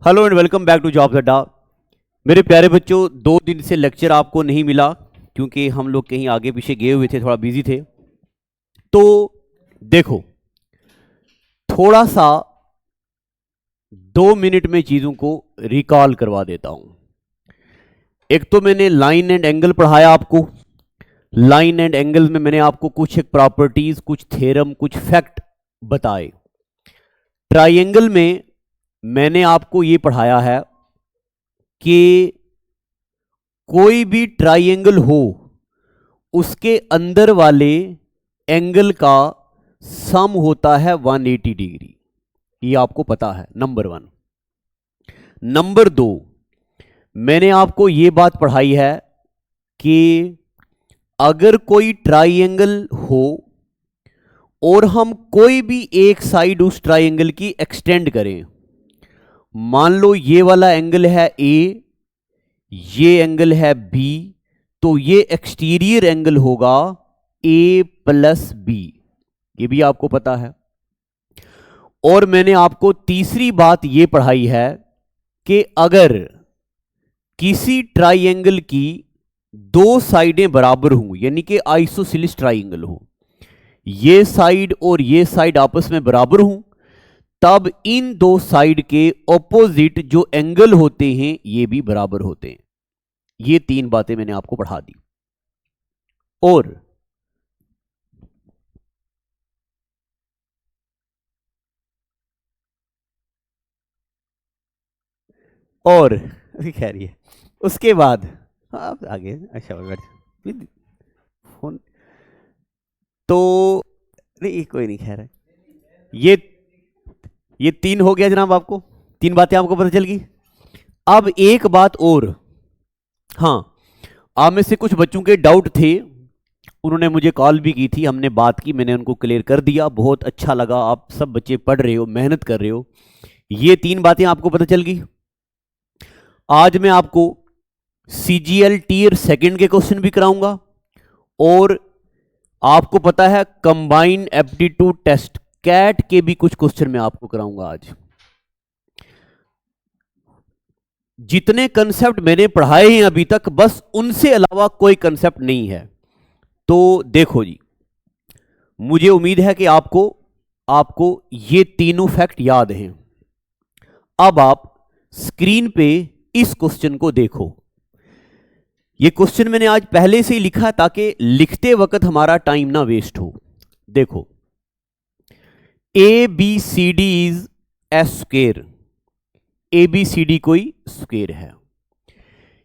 Hello and welcome back to jobs Adda. मेरे प्यारे बच्चों, 2 दिन से लेक्चर आपको नहीं मिला क्योंकि हम लोग कहीं आगे पीछे गए हुए थे, थोड़ा बिजी थे। तो देखो, थोड़ा सा 2 मिनट में चीज़ों को रिकॉल करवा देता हूं। एक तो मैंने लाइन एंड एंगल पढ़ाया आपको। लाइन एंड एंगल में मैंने आपको कुछ एक प्रॉपर्टीज, कुछ थ्योरम, कुछ फैक्ट बताए। ट्राइंगल में मैंने आपको ये पढ़ाया है कि कोई भी ट्राइंगल हो, उसके अंदर वाले एंगल का सम होता है 180 डिग्री। ये आपको पता है, नंबर 1। नंबर 2, मैंने आपको ये बात पढ़ाई है कि अगर कोई ट्राइंगल हो और हम कोई भी एक साइड उस ट्राइंगल की एक्सटेंड करें, मान लो ये वाला एंगल है ए, ये एंगल है बी, तो ये एक्सटीरियर एंगल होगा ए प्लस बी। ये भी आपको पता है। और मैंने आपको तीसरी बात ये पढ़ाई है कि अगर किसी ट्राइंगल की 2 साइडें बराबर हों, यानी कि आइसोसेलेस ट्राइंगल हो, ये साइड और ये साइड आपस में बराबर हों, तब इन 2 साइड के ऑपोजिट जो एंगल होते हैं ये भी बराबर होते हैं। ये 3 बातें मैंने आपको पढ़ा दी। और कह रही है उसके बाद आप आगे। अच्छा बैठ फोन तो नहीं, कोई नहीं, खैर है। ये 3 हो गया जनाब, आपको 3 बातें आपको पता चल गई। अब एक बात और, हाँ, आप में से कुछ बच्चों के डाउट थे, उन्होंने मुझे कॉल भी की थी, हमने बात की, मैंने उनको क्लियर कर दिया। बहुत अच्छा लगा, आप सब बच्चे पढ़ रहे हो, मेहनत कर रहे हो। ये 3 बातें आपको पता चल गई। आज मैं आपको सीजीएल टीयर सेकंड के क्वेश्चन भी कराऊंगा, और आपको पता है कंबाइंड एप्टीट्यूड टेस्ट कैट के भी कुछ क्वेश्चन मैं आपको कराऊंगा आज। जितने कंसेप्ट मैंने पढ़ाए हैं अभी तक, बस उनसे अलावा कोई कंसेप्ट नहीं है। तो देखो जी, मुझे उम्मीद है कि आपको ये तीनों फैक्ट याद हैं। अब आप स्क्रीन पे इस क्वेश्चन को देखो। ये क्वेश्चन मैंने आज पहले से ही लिखा ताकि लिखते वक्त हमारा टाइम ना वेस्ट हो। देखो, A B C D is a square. A B C D कोई स्क्वेयर है।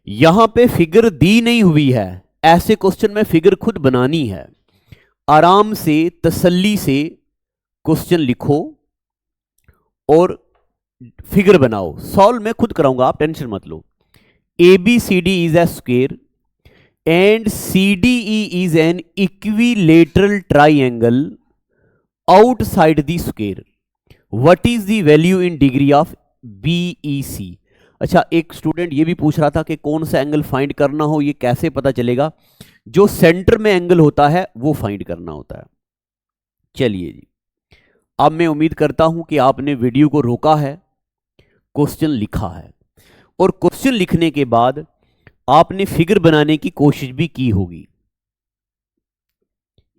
यहां पे फिगर दी नहीं हुई है, ऐसे क्वेश्चन में फिगर खुद बनानी है। आराम से, तसल्ली से क्वेश्चन लिखो और फिगर बनाओ। सॉल्व मैं खुद कराऊंगा, आप टेंशन मत लो। A B C D is a square and CDE is an equilateral triangle outside the square. What is the value in degree of BEC? अच्छा, एक स्टूडेंट ये भी पूछ रहा था कि कौन सा एंगल फाइंड करना हो, ये कैसे पता चलेगा? जो सेंटर में एंगल होता है वो फाइंड करना होता है। चलिए जी, अब मैं उम्मीद करता हूं कि आपने वीडियो को रोका है, क्वेश्चन लिखा है, और क्वेश्चन लिखने के बाद आपने फिगर बनाने की कोशिश भी की होगी।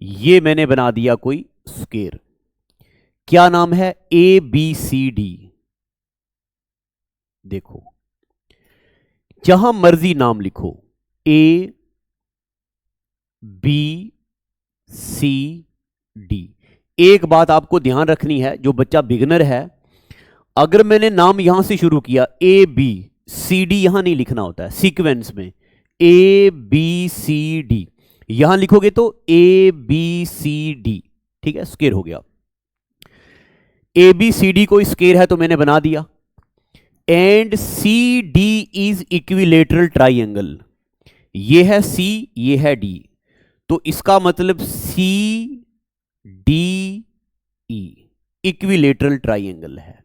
ये मैंने बना दिया कोई स्क्वायर, क्या नाम है? A B C D. देखो, जहां मर्जी नाम लिखो, ए बी सी डी। एक बात आपको ध्यान रखनी है, जो बच्चा बिगनर है, अगर मैंने नाम यहां से शुरू किया ए बी सी डी, यहां नहीं लिखना होता है सीक्वेंस में। ए बी सी डी यहां लिखोगे तो ए बी सी डी, ठीक है, स्क्वायर हो गया। ए बी सी डी कोई स्क्वायर है तो मैंने बना दिया। And C D is equilateral triangle. ये है सी, ये है डी, तो इसका मतलब C D E equilateral triangle है।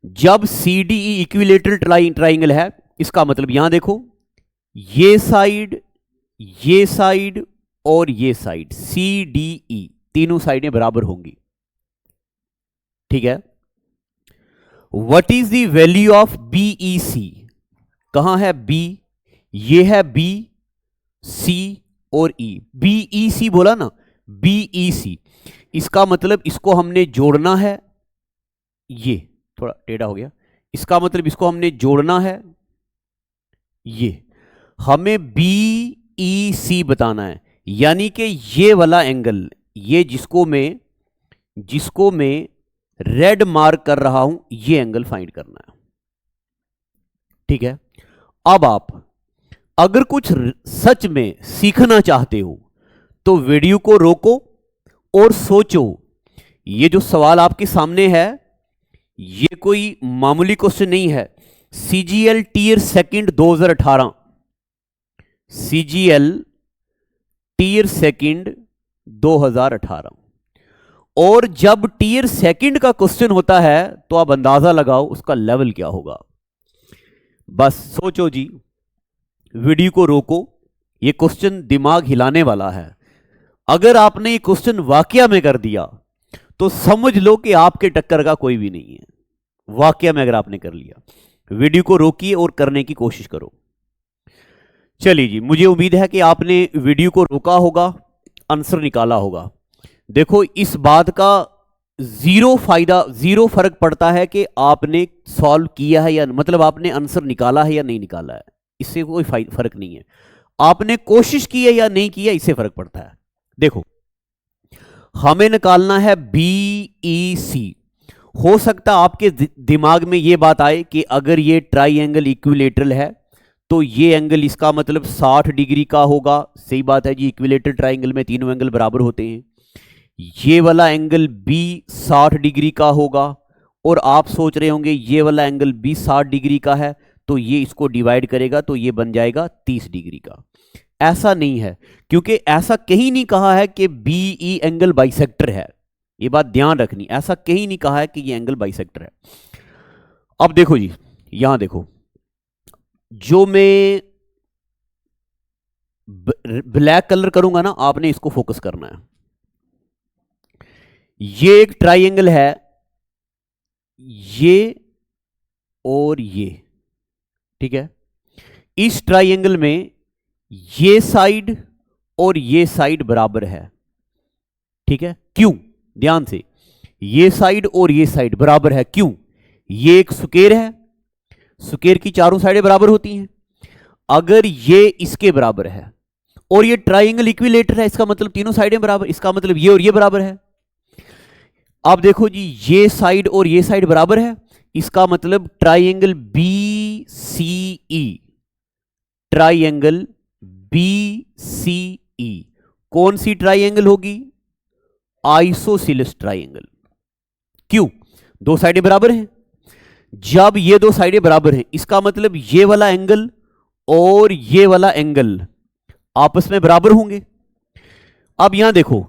जब C D E equilateral triangle है, इसका मतलब यहां देखो, ये साइड, ये साइड और ये साइड, सी डी ई तीनों साइडें बराबर होंगी, ठीक है। What is the value of BEC? कहां है B? ये है B, C और E। BEC बोला ना, BEC, इसका मतलब इसको हमने जोड़ना है, ये थोड़ा टेढ़ा हो गया, इसका मतलब इसको हमने जोड़ना है, ये हमें BEC बताना है, यानी कि ये वाला एंगल, ये जिसको मैं रेड मार्क कर रहा हूं, ये एंगल फाइंड करना है। ठीक है, अब आप अगर कुछ सच में सीखना चाहते हो तो वीडियो को रोको और सोचो। ये जो सवाल आपके सामने है ये कोई मामूली क्वेश्चन नहीं है। CGL tier second 2018, CGL tier second 2018। और जब टियर सेकंड का क्वेश्चन होता है तो आप अंदाजा लगाओ उसका लेवल क्या होगा। बस सोचो जी, वीडियो को रोको, ये क्वेश्चन दिमाग हिलाने वाला है। अगर आपने ये क्वेश्चन वाकया में कर दिया तो समझ लो कि आपके टक्कर का कोई भी नहीं है। वाकया में अगर आपने कर लिया, वीडियो को रोकिए और करने की कोशिश करो। चलिए जी, मुझे उम्मीद है कि आपने वीडियो को रोका होगा, आंसर निकाला होगा। देखो, इस बात का जीरो फायदा, जीरो फर्क पड़ता है कि आपने सॉल्व किया है या मतलब आपने आंसर निकाला है या नहीं निकाला है, इससे कोई फर्क नहीं है। आपने कोशिश की है या नहीं की है, इससे फर्क पड़ता है। देखो, हमें निकालना है BEC। हो सकता है आपके दिमाग में यह बात आए कि अगर ये ट्राइंगल इक्विलेटरल है तो ये एंगल इसका मतलब 60 डिग्री का होगा। सही बात है जी, इक्विलेटरल ट्राइंगल में तीनों एंगल बराबर होते हैं। ये वाला एंगल B 60 डिग्री का होगा और आप सोच रहे होंगे ये वाला एंगल B 60 डिग्री का है तो ये इसको डिवाइड करेगा तो ये बन जाएगा 30 डिग्री का। ऐसा नहीं है, क्योंकि ऐसा कहीं नहीं कहा है कि BE एंगल बाइसेक्टर है। ये बात ध्यान रखनी, ऐसा कहीं नहीं कहा है कि ये एंगल बाइसेक्टर है। अब देखो जी, यहां देखो, जो मैं ब्लैक कलर करूंगा ना, आपने इसको फोकस करना है। ये एक ट्राइंगल है, ये और ये, ठीक है। इस ट्राइंगल में ये साइड और ये साइड बराबर है, ठीक है। क्यों? ध्यान से, ये साइड और ये साइड बराबर है, क्यों? ये एक स्क्वायर है, स्क्वायर की चारों साइडें बराबर होती हैं। अगर ये इसके बराबर है और ये ट्राइंगल इक्विलेटर है, इसका मतलब तीनों साइडें बराबर, इसका मतलब ये और ये बराबर है। अब देखो जी, ये साइड और ये साइड बराबर है, इसका मतलब ट्राइंगल BCE, ट्राइंगल BCE कौन सी ट्राइंगल होगी? Isosceles triangle. क्यों? दो साइडें बराबर हैं। जब ये दो साइडें बराबर हैं, इसका मतलब ये वाला एंगल और ये वाला एंगल आपस में बराबर होंगे। अब यहां देखो,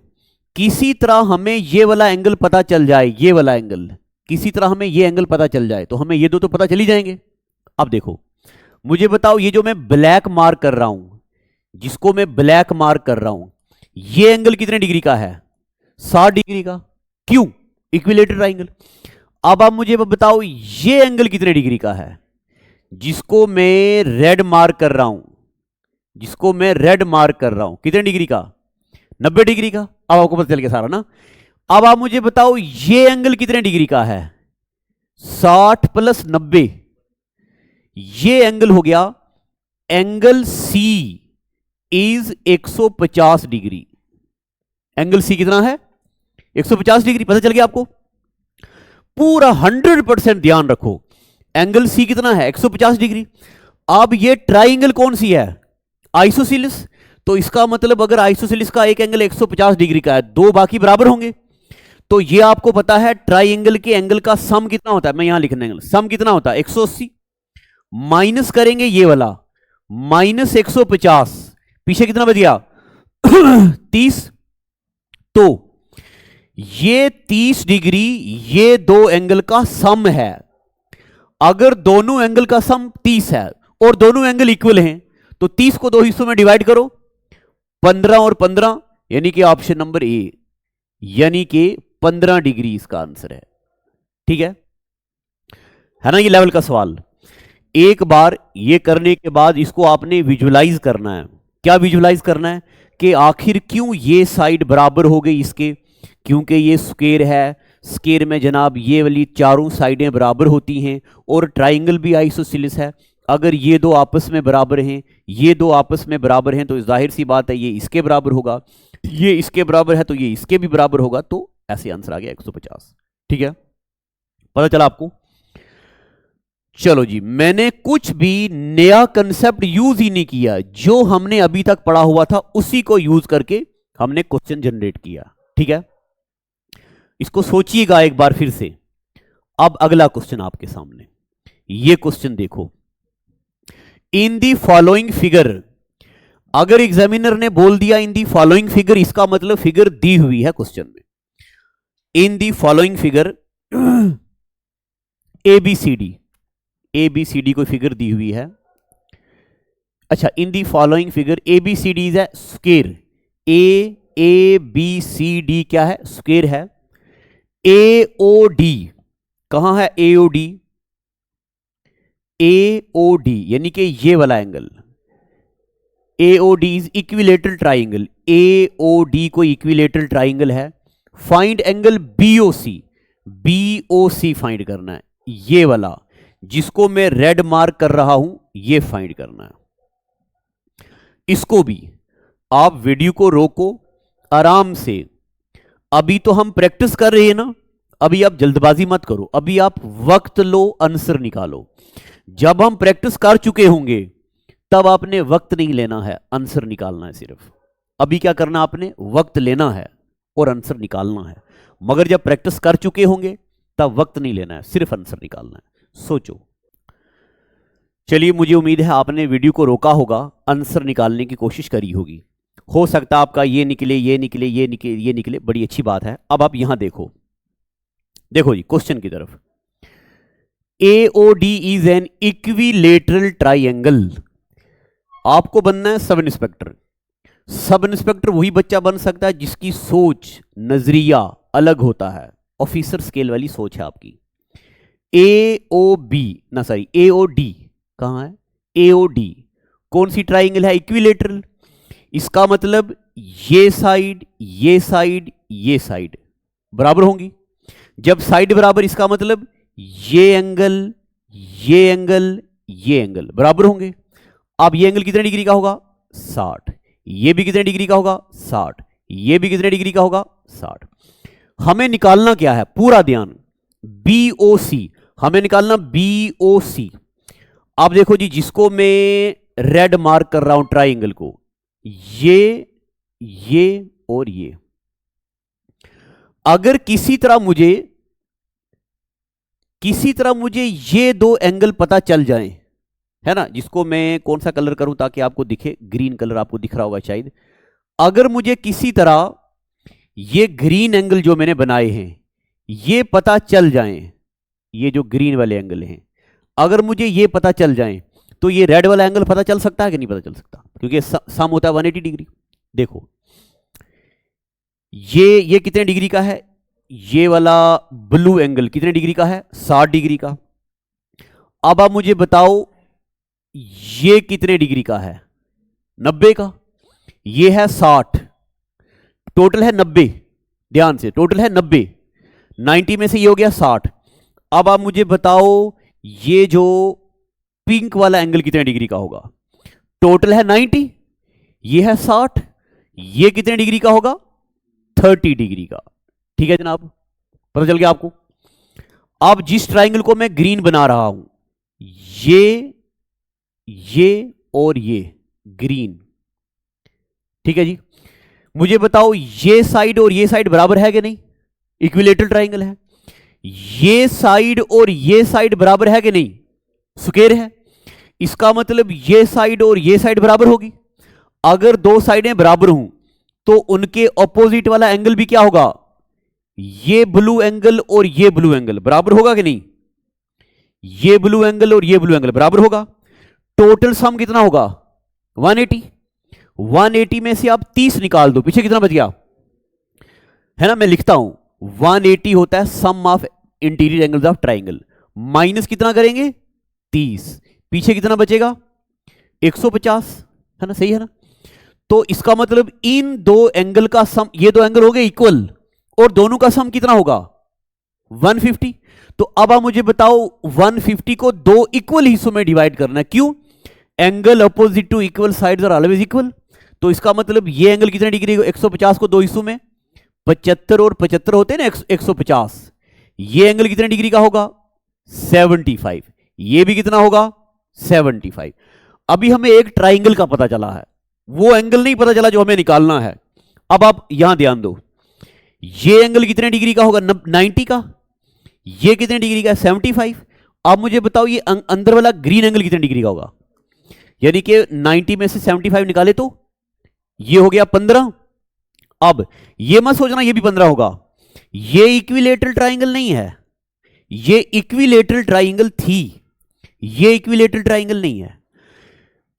किसी तरह हमें ये वाला एंगल पता चल जाए, ये वाला एंगल, किसी तरह हमें ये एंगल पता चल जाए तो हमें ये दो तो पता चल ही जाएंगे। अब देखो, मुझे बताओ, ये जो मैं ब्लैक मार्क कर रहा हूं, जिसको मैं ब्लैक मार्क कर रहा हूं, ये एंगल कितने डिग्री का है? 60 डिग्री का। क्यों? Equilateral triangle. अब आप मुझे बताओ, ये एंगल कितने डिग्री का है जिसको मैं रेड मार्क कर रहा हूं, जिसको मैं रेड मार्क कर रहा हूं, कितने डिग्री का? 90 डिग्री का। अब आपको पता चल गया सारा ना। अब आप मुझे बताओ, ये एंगल कितने डिग्री का है? 60 प्लस 90, ये एंगल हो गया, angle C is 150 degree. Angle C कितना है? 150 डिग्री। पता चल गया आपको? पूरा 100% ध्यान रखो, एंगल C कितना है? 150 डिग्री। अब ये ट्राइंगल कौन सी है? आइसोसेलेस। तो इसका मतलब अगर आइसोसेलेस का एक एंगल 150 डिग्री का है, दो बाकी बराबर होंगे। तो ये आपको पता है ट्राइंगल के एंगल का सम कितना होता है। मैं यहां लिखने, सम कितना होता है? 180 माइनस करेंगे ये वाला, माइनस 150, पीछे कितना बच गया? 30। तो ये 30 डिग्री ये दो एंगल का सम है। अगर दोनों एंगल का सम 30 है और दोनों एंगल इक्वल हैं तो 30 को दो हिस्सों में डिवाइड करो, 15 और 15, यानी कि ऑप्शन नंबर ए, यानी कि 15 डिग्री इसका आंसर है। ठीक है, है ना ये लेवल का सवाल। एक बार ये करने के बाद इसको आपने विजुलाइज करना है। क्या विजुलाइज करना है कि आखिर क्यों ये साइड बराबर हो गई इसके, क्योंकि ये स्क्वायर है, स्क्वायर में जनाब ये वाली चारों साइडें बराबर होती हैं और ट्राइंगल भी आइसोसेलेस है। अगर ये दो आपस में बराबर हैं, ये दो आपस में बराबर हैं, तो जाहिर सी बात है ये इसके बराबर होगा, ये इसके बराबर है तो ये इसके भी बराबर होगा। तो ऐसे आंसर आ गया 150। ठीक है, पता चला आपको। चलो जी, मैंने कुछ भी नया कंसेप्ट यूज ही नहीं किया, जो हमने अभी तक पढ़ा हुआ था उसी को यूज करके हमने क्वेश्चन जनरेट किया। ठीक है, इसको सोचिएगा एक बार फिर से। अब अगला क्वेश्चन आपके सामने, ये क्वेश्चन देखो। इन दी फॉलोइंग फिगर, अगर एग्जामिनर ने बोल दिया इन दी फॉलोइंग फिगर, इसका मतलब फिगर दी हुई है क्वेश्चन में। In the following figure ABCD, ABCD कोई फिगर दी हुई है। अच्छा, in the following figure ABCD is square, A B C D क्या है, स्क्वायर है। एओडी कहां है, एओडी, एओडी यानी कि ये वाला angle, AOD is equilateral triangle, AOD कोई इक्विलेटरल ट्राइंगल है। Find angle BOC, BOC find करना है, ये वाला जिसको मैं रेड मार्क कर रहा हूं, ये फाइंड करना है। इसको भी आप वीडियो को रोको, आराम से, अभी तो हम प्रैक्टिस कर रहे हैं ना, अभी आप जल्दबाजी मत करो, अभी आप वक्त लो, आंसर निकालो। जब हम प्रैक्टिस कर चुके होंगे तब आपने वक्त नहीं लेना है, आंसर निकालना है सिर्फ। अभी क्या करना, आपने वक्त लेना है और आंसर निकालना है। मगर जब प्रैक्टिस कर चुके होंगे तब वक्त नहीं लेना है, सिर्फ आंसर निकालना है। सोचो। चलिए, मुझे उम्मीद है आपने वीडियो को रोका होगा, आंसर निकालने की कोशिश करी होगी। हो सकता है आपका ये निकले, ये निकले, ये निकले, ये निकले, बड़ी अच्छी बात है। अब आप यहां देखो, देखो जी क्वेश्चन की तरफ। AOD is an equilateral triangle. आपको बनना है सब इंस्पेक्टर। सब इंस्पेक्टर वही बच्चा बन सकता है जिसकी सोच, नजरिया अलग होता है, ऑफिसर स्केल वाली सोच है आपकी। एओबी ना सॉरी एओडी कहां है, एओडी कौन सी ट्राइंगल है, इक्विलेटरल। इसका मतलब ये साइड, ये साइड, ये साइड बराबर होंगी। जब साइड बराबर, इसका मतलब ये एंगल, ये एंगल, ये एंगल बराबर होंगे। अब ये एंगल कितने डिग्री का होगा, 60। ये भी कितने डिग्री का होगा, 60। ये भी कितने डिग्री का होगा, 60। हमें निकालना क्या है, पूरा ध्यान, बीओसी हमें निकालना, बीओसी। आप देखो जी, जिसको मैं रेड मार्क कर रहा हूं ट्राइंगल को, ये और ये, अगर किसी तरह मुझे ये दो एंगल पता चल जाएं, है ना, जिसको मैं कौन सा कलर करूं ताकि आपको दिखे, ग्रीन कलर आपको दिख रहा होगा शायद। अगर मुझे किसी तरह ये ग्रीन एंगल जो मैंने बनाए हैं ये पता चल जाएं, ये जो ग्रीन वाले एंगल हैं, अगर मुझे ये पता चल जाएं, तो ये रेड वाला एंगल पता चल सकता है कि नहीं पता चल सकता, क्योंकि सम होता है 180 डिग्री। देखो ये कितने डिग्री का है, ये वाला ब्लू एंगल कितने डिग्री का है, 60 डिग्री का। अब आप मुझे बताओ ये कितने डिग्री का है, 90 का। ये है 60, टोटल है 90, ध्यान से टोटल है 90, 90 में से ये हो गया 60। अब आप मुझे बताओ ये जो पिंक वाला एंगल कितने डिग्री का होगा, टोटल है 90, ये है 60, ये कितने डिग्री का होगा, 30 डिग्री का। ठीक है जनाब, पता चल गया आपको। अब जिस ट्राइंगल को मैं ग्रीन बना रहा हूं, ये और ये ग्रीन, ठीक है जी, मुझे बताओ ये साइड और ये साइड बराबर है कि नहीं, इक्विलेटरल ट्राइंगल है। ये साइड और ये साइड बराबर है कि नहीं, स्क्वायर है। इसका मतलब ये साइड और ये साइड बराबर होगी। अगर दो साइडें बराबर हों तो उनके ऑपोजिट वाला एंगल भी क्या होगा, ये ब्लू एंगल और ये ब्लू एंगल बराबर होगा कि नहीं, ये ब्लू एंगल और ये ब्लू एंगल बराबर होगा। टोटल सम कितना होगा, 180। 180 में से आप 30 निकाल दो, पीछे कितना बच गया, है ना, मैं लिखता हूं 180 होता है sum of interior angles of triangle. Minus कितना करेंगे 30, पीछे कितना बचेगा 150, है ना, सही है ना। तो इसका मतलब इन दो एंगल का सम, ये दो एंगल हो गए इक्वल, और दोनों का सम कितना होगा 150। तो अब आप मुझे बताओ 150 को दो इक्वल हिस्सों में डिवाइड करना है, क्यों, angle opposite to equal sides are always equal. तो इसका मतलब ये एंगल कितने डिग्री, 150 को दो हिस्सों में 75 और 75 होते हैं ना 150, ये एंगल कितने डिग्री का होगा 75, ये भी कितना होगा 75। अभी हमें एक ट्राइंगल का पता चला है, वो एंगल नहीं पता चला जो हमें निकालना है। अब आप यहां ध्यान दो, ये एंगल कितने डिग्री का होगा 90 का, ये कितने डिग्री का 75। अब मुझे बताओ ये अंदर वाला ग्रीन एंगल कितने डिग्री का होगा, यानी कि 90 में से 75 निकाले तो ये हो गया 15। अब ये मत सोचना ये भी 15 होगा, ये इक्विलेटरल ट्राइंगल नहीं है, ये इक्विलेटरल ट्राइंगल थी, ये इक्विलेटरल ट्राइंगल नहीं है।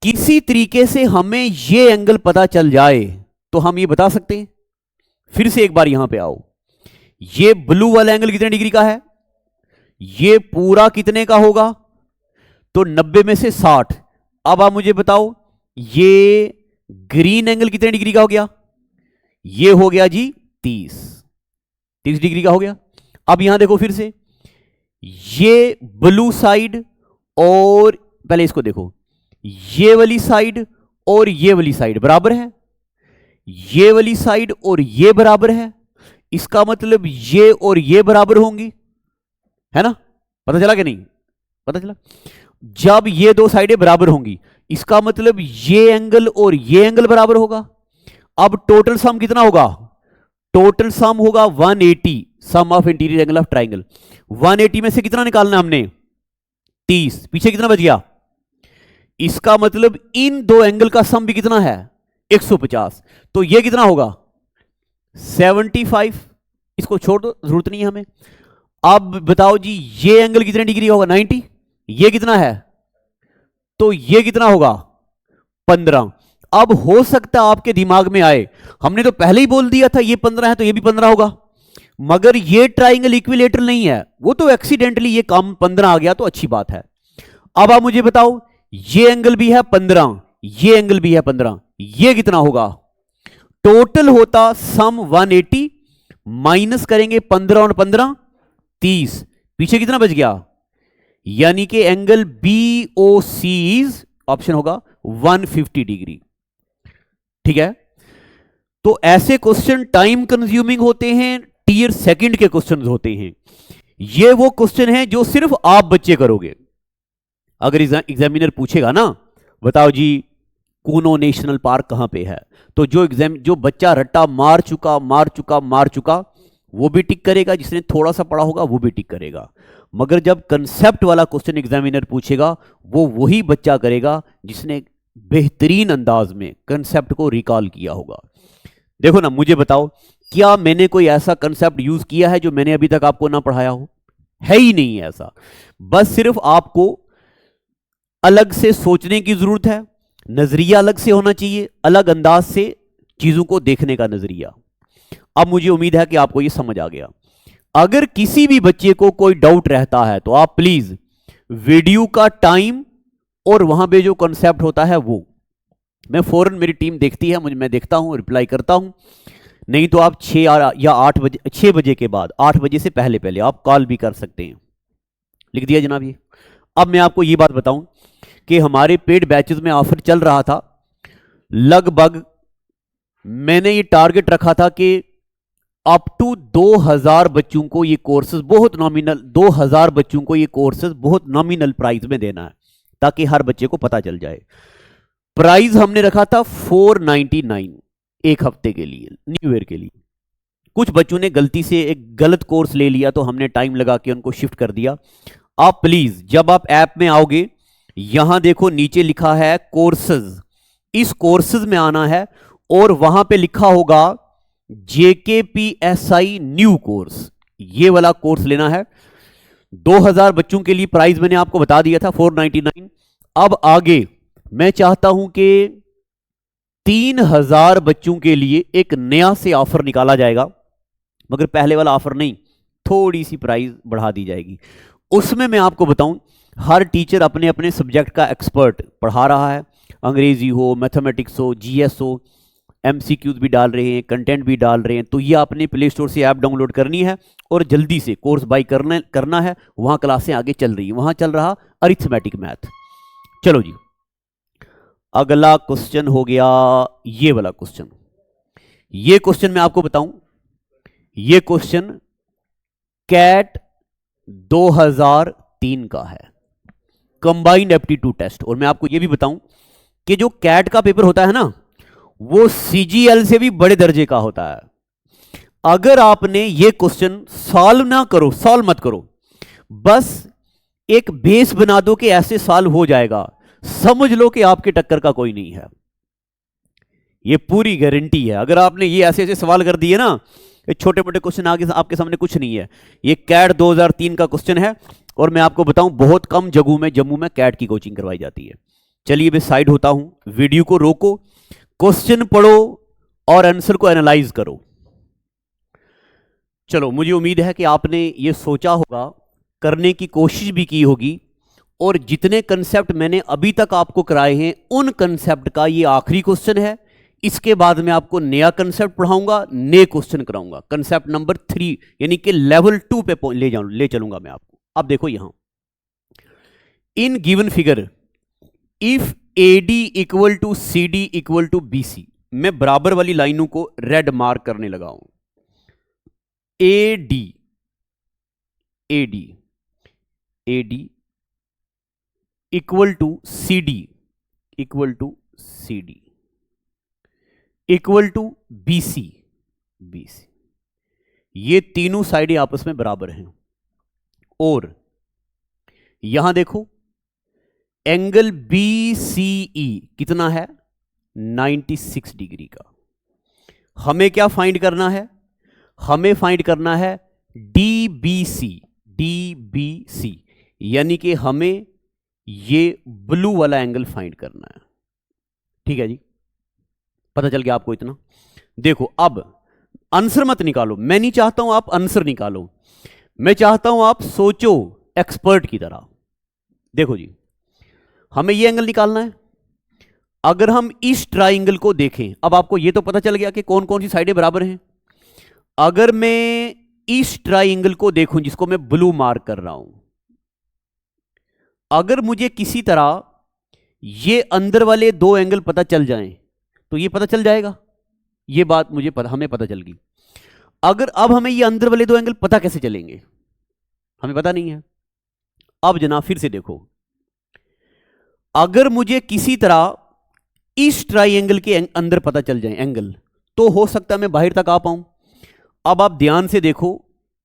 किसी तरीके से हमें ये एंगल पता चल जाए तो हम ये बता सकते हैं। फिर से एक बार यहां पे आओ, ये ब्लू वाला एंगल कितने डिग्री का है, ये पूरा कितने का होगा, तो 90 में से 60। अब आप मुझे बताओ ये ग्रीन एंगल कितने डिग्री का हो गया, ये हो गया जी 30 डिग्री का हो गया। अब यहां देखो फिर से, ये ब्लू साइड और पहले इसको देखो, ये वाली साइड और ये वाली साइड बराबर है, ये वाली साइड और ये बराबर है, इसका मतलब ये और ये बराबर होंगी, है ना, पता चला कि नहीं, पता चला। जब ये दो साइडें बराबर होंगी इसका मतलब ये एंगल और ये एंगल बराबर होगा। अब टोटल सम कितना होगा, टोटल सम होगा 180, sum of interior angle of triangle. 180 में से कितना निकालना हमने 30, पीछे कितना बच गया, इसका मतलब इन दो एंगल का सम भी कितना है 150, तो ये कितना होगा 75। इसको छोड़ दो, जरूरत नहीं है हमें। अब बताओ जी ये एंगल कितने डिग्री होगा 90, ये कितना है, तो ये कितना होगा 15। अब हो सकता है आपके दिमाग में आए, हमने तो पहले ही बोल दिया था ये 15 है तो ये भी 15 होगा, मगर ये ट्राइंगल इक्विलेटरल नहीं है, वो तो एक्सीडेंटली ये काम 15 आ गया तो अच्छी बात है। अब आप मुझे बताओ ये एंगल भी है 15, ये एंगल भी है 15, ये कितना होगा, टोटल होता सम 180 माइनस करेंगे 15 और 15 30, पीछे कितना बच गया, यानी कि एंगल BOC इज ऑप्शन होगा 150 डिग्री। ठीक है, तो ऐसे क्वेश्चन टाइम कंज्यूमिंग होते हैं, टियर सेकंड के क्वेश्चन होते हैं। ये वो क्वेश्चन है जो सिर्फ आप बच्चे करोगे। अगर एग्जामिनर पूछेगा ना, बताओ जी कूनो नेशनल पार्क कहां पे है, तो जो बच्चा रट्टा मार चुका वो भी टिक करेगा, जिसने थोड़ा सा पढ़ा होगा वो भी टिक करेगा। मगर जब कंसेप्ट वाला क्वेश्चन एग्जामिनर पूछेगा वो वही बच्चा करेगा जिसने बेहतरीन अंदाज में कंसेप्ट को रिकॉल किया होगा। देखो ना, मुझे बताओ क्या मैंने कोई ऐसा कंसेप्ट यूज किया है जो मैंने अभी तक आपको ना पढ़ाया हो, है ही नहीं ऐसा। बस सिर्फ आपको अलग से सोचने की जरूरत है, नजरिया अलग से होना चाहिए, अलग अंदाज से चीजों को देखने का नजरिया। अब मुझे उम्मीद है कि आपको यह समझ आ गया। अगर किसी भी बच्चे को कोई डाउट रहता है तो आप प्लीज वीडियो का टाइम और वहां पे जो कॉन्सेप्ट होता है वो मैं फौरन, मेरी टीम देखती है, मैं देखता हूं, रिप्लाई करता हूं। नहीं तो आप 6 या 8 बजे, 6 बजे के बाद, 8 बजे से पहले पहले आप कॉल भी कर सकते हैं। लिख दिया जनाब ये। अब मैं आपको ये बात बताऊं कि हमारे पेड बैचेस में ऑफर चल रहा था, लगभग मैंने ये टारगेट रखा था कि अप टू 2000 बच्चों को ये कोर्सेज बहुत नॉमिनल, 2000 बच्चों को ये कोर्सेज बहुत नॉमिनल प्राइस में देना है ताकि हर बच्चे को पता चल जाए। प्राइस हमने रखा था 499 एक हफ्ते के लिए, न्यू ईयर के लिए। कुछ बच्चों ने गलती से एक गलत कोर्स ले लिया तो हमने टाइम लगा के उनको शिफ्ट कर दिया। आप प्लीज जब आप ऐप में आओगे, यहां देखो नीचे लिखा है कोर्सेज, इस कोर्सेज में आना है और वहां पे लिखा होगा JKPSI न्यू कोर्स, ये वाला कोर्स लेना है। 2000 बच्चों के लिए प्राइस मैंने आपको बता दिया था 499। अब आगे मैं चाहता हूं कि 3000 बच्चों के लिए एक नया से ऑफर निकाला जाएगा, मगर पहले वाला ऑफर नहीं, थोड़ी सी प्राइस बढ़ा दी जाएगी उसमें मैं आपको बताऊं, हर टीचर अपने अपने सब्जेक्ट का एक्सपर्ट पढ़ा रहा है, अंग्रेजी हो, मैथमेटिक्स हो, जीएस हो, एमसीक्यूज भी डाल रहे हैं, कंटेंट भी डाल रहे हैं। तो ये आपने प्ले स्टोर से ऐप डाउनलोड करनी है और जल्दी से कोर्स बाई करना है। वहां क्लासें आगे चल रही है, वहां चल रहा अरिथमेटिक मैथ। चलो जी, अगला क्वेश्चन हो गया ये वाला क्वेश्चन। ये क्वेश्चन मैं आपको बताऊं, ये क्वेश्चन कैट 2003 का है, कंबाइंड एप्टीट्यूड टेस्ट। और मैं आपको ये भी बताऊं कि जो कैट का पेपर होता है ना, वो सीजीएल से भी बड़े दर्जे का होता है। अगर आपने ये क्वेश्चन सॉल्व ना करो, सॉल्व मत करो, बस एक बेस बना दो कि ऐसे सॉल्व हो जाएगा, समझ लो कि आपके टक्कर का कोई नहीं है। ये पूरी गारंटी है। अगर आपने ये ऐसे ऐसे सवाल कर दिए ना, ये छोटे मोटे क्वेश्चन आगे आपके सामने कुछ नहीं है। ये कैट 2003 का क्वेश्चन है और मैं आपको बताऊं बहुत कम जगहों में, जम्मू में कैट की कोचिंग करवाई जाती है। चलिए मैं साइड होता हूं, वीडियो को रोको, क्वेश्चन पढ़ो और आंसर को एनालाइज करो। चलो, मुझे उम्मीद है कि आपने ये सोचा होगा, करने की कोशिश भी की होगी, और जितने कंसेप्ट मैंने अभी तक आपको कराए हैं उन कंसेप्ट का ये आखिरी क्वेश्चन है। इसके बाद मैं आपको नया कंसेप्ट पढ़ाऊंगा, नए क्वेश्चन कराऊंगा, कंसेप्ट नंबर 3 यानी कि लेवल 2 पे ले चलूंगा मैं आपको। अब देखो यहां, in given figure if AD equal to CD equal to BC, मैं बराबर वाली लाइनों को रेड मार्क करने लगा हूं। AD equal to CD equal to CD equal to BC, ये तीनों साइडें आपस में बराबर हैं। और यहां देखो, एंगल BCE कितना है? 96 डिग्री का। हमें क्या फाइंड करना है? हमें फाइंड करना है DBC, यानी कि हमें ये ब्लू वाला एंगल फाइंड करना है। ठीक है जी, पता चल गया आपको इतना। देखो, अब आंसर मत निकालो, मैं नहीं चाहता हूं आप आंसर निकालो, मैं चाहता हूं आप सोचो एक्सपर्ट की तरह। देखो जी, हमें ये एंगल निकालना है। अगर हम इस ट्राइंगल को देखें, अब आपको ये तो पता चल गया कि कौन कौन सी साइडें बराबर हैं। अगर मैं इस ट्राइंगल को देखूं जिसको मैं ब्लू मार्क कर रहा हूं, अगर मुझे किसी तरह ये अंदर वाले दो एंगल पता चल जाएं तो ये पता चल जाएगा, ये बात हमें पता चल गई। अगर अब हमें ये अंदर वाले दो एंगल पता कैसे चलेंगे, हमें पता नहीं है। अब जनाब फिर से देखो, अगर मुझे किसी तरह इस ट्राइंगल के अंदर पता चल जाए एंगल, तो हो सकता है मैं बाहर तक आ पाऊं। अब आप ध्यान से देखो,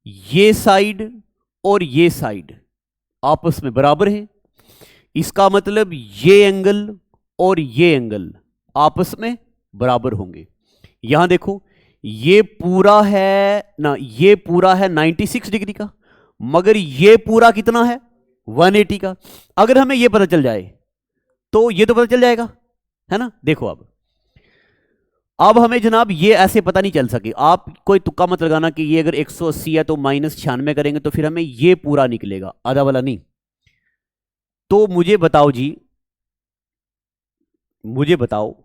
ये साइड और ये साइड आपस में बराबर हैं। इसका मतलब ये एंगल और ये एंगल आपस में बराबर होंगे। यहां देखो, ये पूरा है ना, ये पूरा है 96 डिग्री का, मगर ये पूरा कितना है? 180 का। अगर हमें ये पता चल जाए तो ये तो पता चल जाएगा, है ना। देखो, अब हमें जनाब ये ऐसे पता नहीं चल सके। आप कोई तुक्का मत लगाना कि ये अगर 180 है तो -96 करेंगे तो फिर हमें ये पूरा निकलेगा, आधा वाला नहीं। तो मुझे बताओ जी, मुझे बताओ,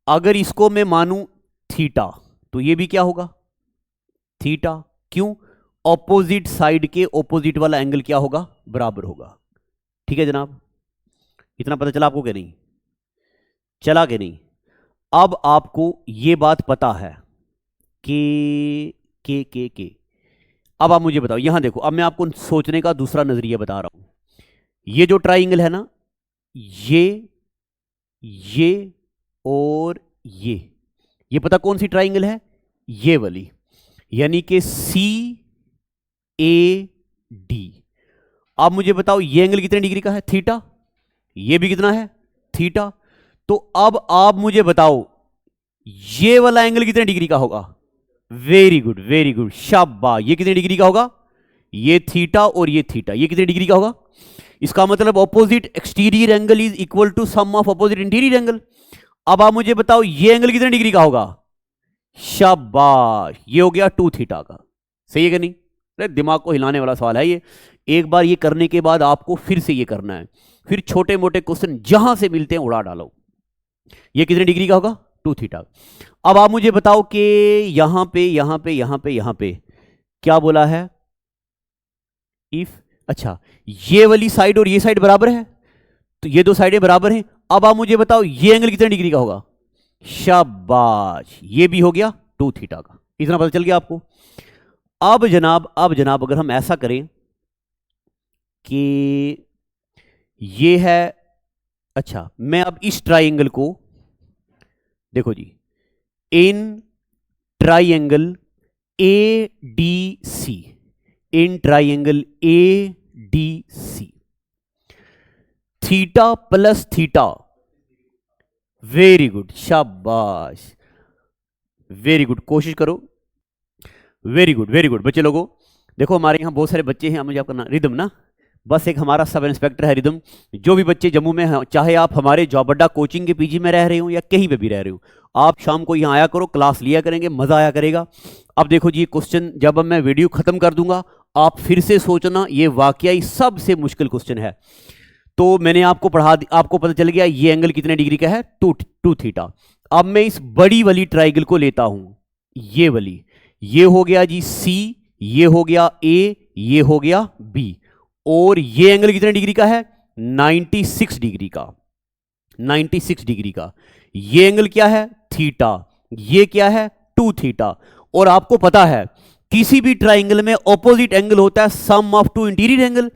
अगर इसको मैं मानूं थीटा, तो ये भी क्या होगा? थीटा। क्यों? ऑपोजिट साइड के ऑपोजिट वाला एंगल क्या होगा? बराबर होगा। ठीक है जनाब, इतना पता चला आपको कि नहीं? चला कि नहीं? अब आपको ये बात पता है कि अब आप मुझे बताओ, यहां देखो, अब मैं आपको सोचने का दूसरा नजरिया बता रहा हूं। ये जो ट्राइंगल है ना, ये और ये पता कौन सी ट्राइंगल है? ये वाली, यानी कि CAD। अब मुझे बताओ, ये एंगल कितने डिग्री का है? थीटा। ये भी कितना है? थीटा। तो अब आप मुझे बताओ, ये वाला एंगल कितने डिग्री का होगा? वेरी गुड, वेरी गुड, शाबाश। ये कितने डिग्री का होगा? ये थीटा और ये थीटा, ये कितने डिग्री का होगा? इसका मतलब opposite exterior angle is equal to sum of opposite interior angle. अब आप मुझे बताओ, ये एंगल कितने डिग्री का होगा? शाबाश, ये हो गया 2 थीटा का। सही है कि नहीं? दिमाग को हिलाने वाला सवाल है ये। एक बार ये करने के बाद आपको फिर से ये करना है, फिर छोटे मोटे क्वेश्चन जहां से मिलते हैं उड़ा डालो। ये कितने डिग्री का होगा? 2 थीटा। अब आप मुझे बताओ कि यहां पे यहां पे यहां पे यहां पे क्या बोला है? इफ, अच्छा ये वाली साइड और ये साइड बराबर है, तो ये दो साइडें बराबर हैं। अब आप मुझे बताओ ये एंगल कितने डिग्री का होगा? शाबाश, ये भी हो गया 2 थीटा का। इतना पता चल गया आपको। अब जनाब अगर हम ऐसा करें कि ये है, अच्छा मैं अब इस ट्राइंगल को, देखो जी, in triangle A D C, in triangle A D C, theta plus theta, very good, शाबाश, वेरी गुड, कोशिश करो, वेरी गुड वेरी गुड। बच्चे लोगों देखो, हमारे यहाँ बहुत सारे बच्चे हैं, मुझे आपका नाम रिदम ना, बस एक हमारा सब इंस्पेक्टर है रिदम। जो भी बच्चे जम्मू में हैं, चाहे आप हमारे जॉब अड्डा कोचिंग के पीजी में रह रहे हो या कहीं पे भी रह रहे हो, आप शाम को यहाँ आया करो, क्लास लिया करेंगे, मजा आया करेगा। अब देखो जी, क्वेश्चन जब मैं वीडियो खत्म कर दूंगा आप फिर से सोचना, ये वाकई सबसे मुश्किल क्वेश्चन है। तो मैंने आपको आपको पता चल गया ये एंगल कितने डिग्री का है? 2 थीटा। अब मैं इस बड़ी वाली ट्राइंगल को लेता हूं, ये वाली, ये हो गया जी सी, ये हो गया ए, ये हो गया बी, और ये एंगल कितने डिग्री का है? 96 डिग्री का, 96 डिग्री का। ये एंगल क्या है? थीटा। ये क्या है? 2 थीटा। और आपको पता है किसी भी ट्राइंगल में ऑपोजिट एंगल होता है सम ऑफ 2 इंटीरियर एंगल।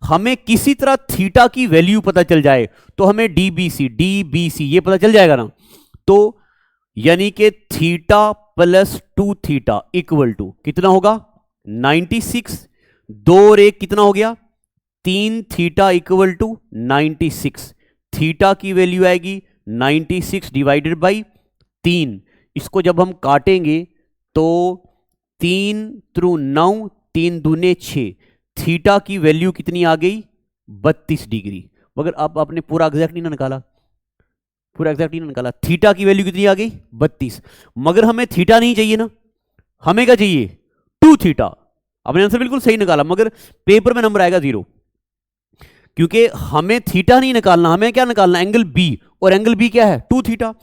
हमें किसी तरह थीटा की वैल्यू पता चल जाए तो हमें डीबीसी ये पता चल जाएगा ना। तो यानी कि theta plus 2 theta equal to कितना होगा? 96। 2 और 1 कितना हो गया? 3 थीटा इक्वल टू 96। थीटा की वैल्यू आएगी 96 डिवाइडेड बाई 3। इसको जब हम काटेंगे तो 3 थ्रू 9, 3 दूने 6, थीटा की वैल्यू कितनी आ गई? 32 डिग्री। मगर अब आपने पूरा एग्जैक्ट नहीं ना निकाला, पूरा एग्जैक्ट नहीं निकाला। थीटा की वैल्यू कितनी आ गई? 32। मगर हमें थीटा नहीं चाहिए ना, हमें क्या चाहिए? 2 थीटा। आपने आंसर बिल्कुल सही निकाला, मगर पेपर में नंबर आएगा 0, क्योंकि हमें थीटा नहीं निकालना, हमें क्या निकालना? एंगल बी, और एंगल बी क्या है? 2 थीटा।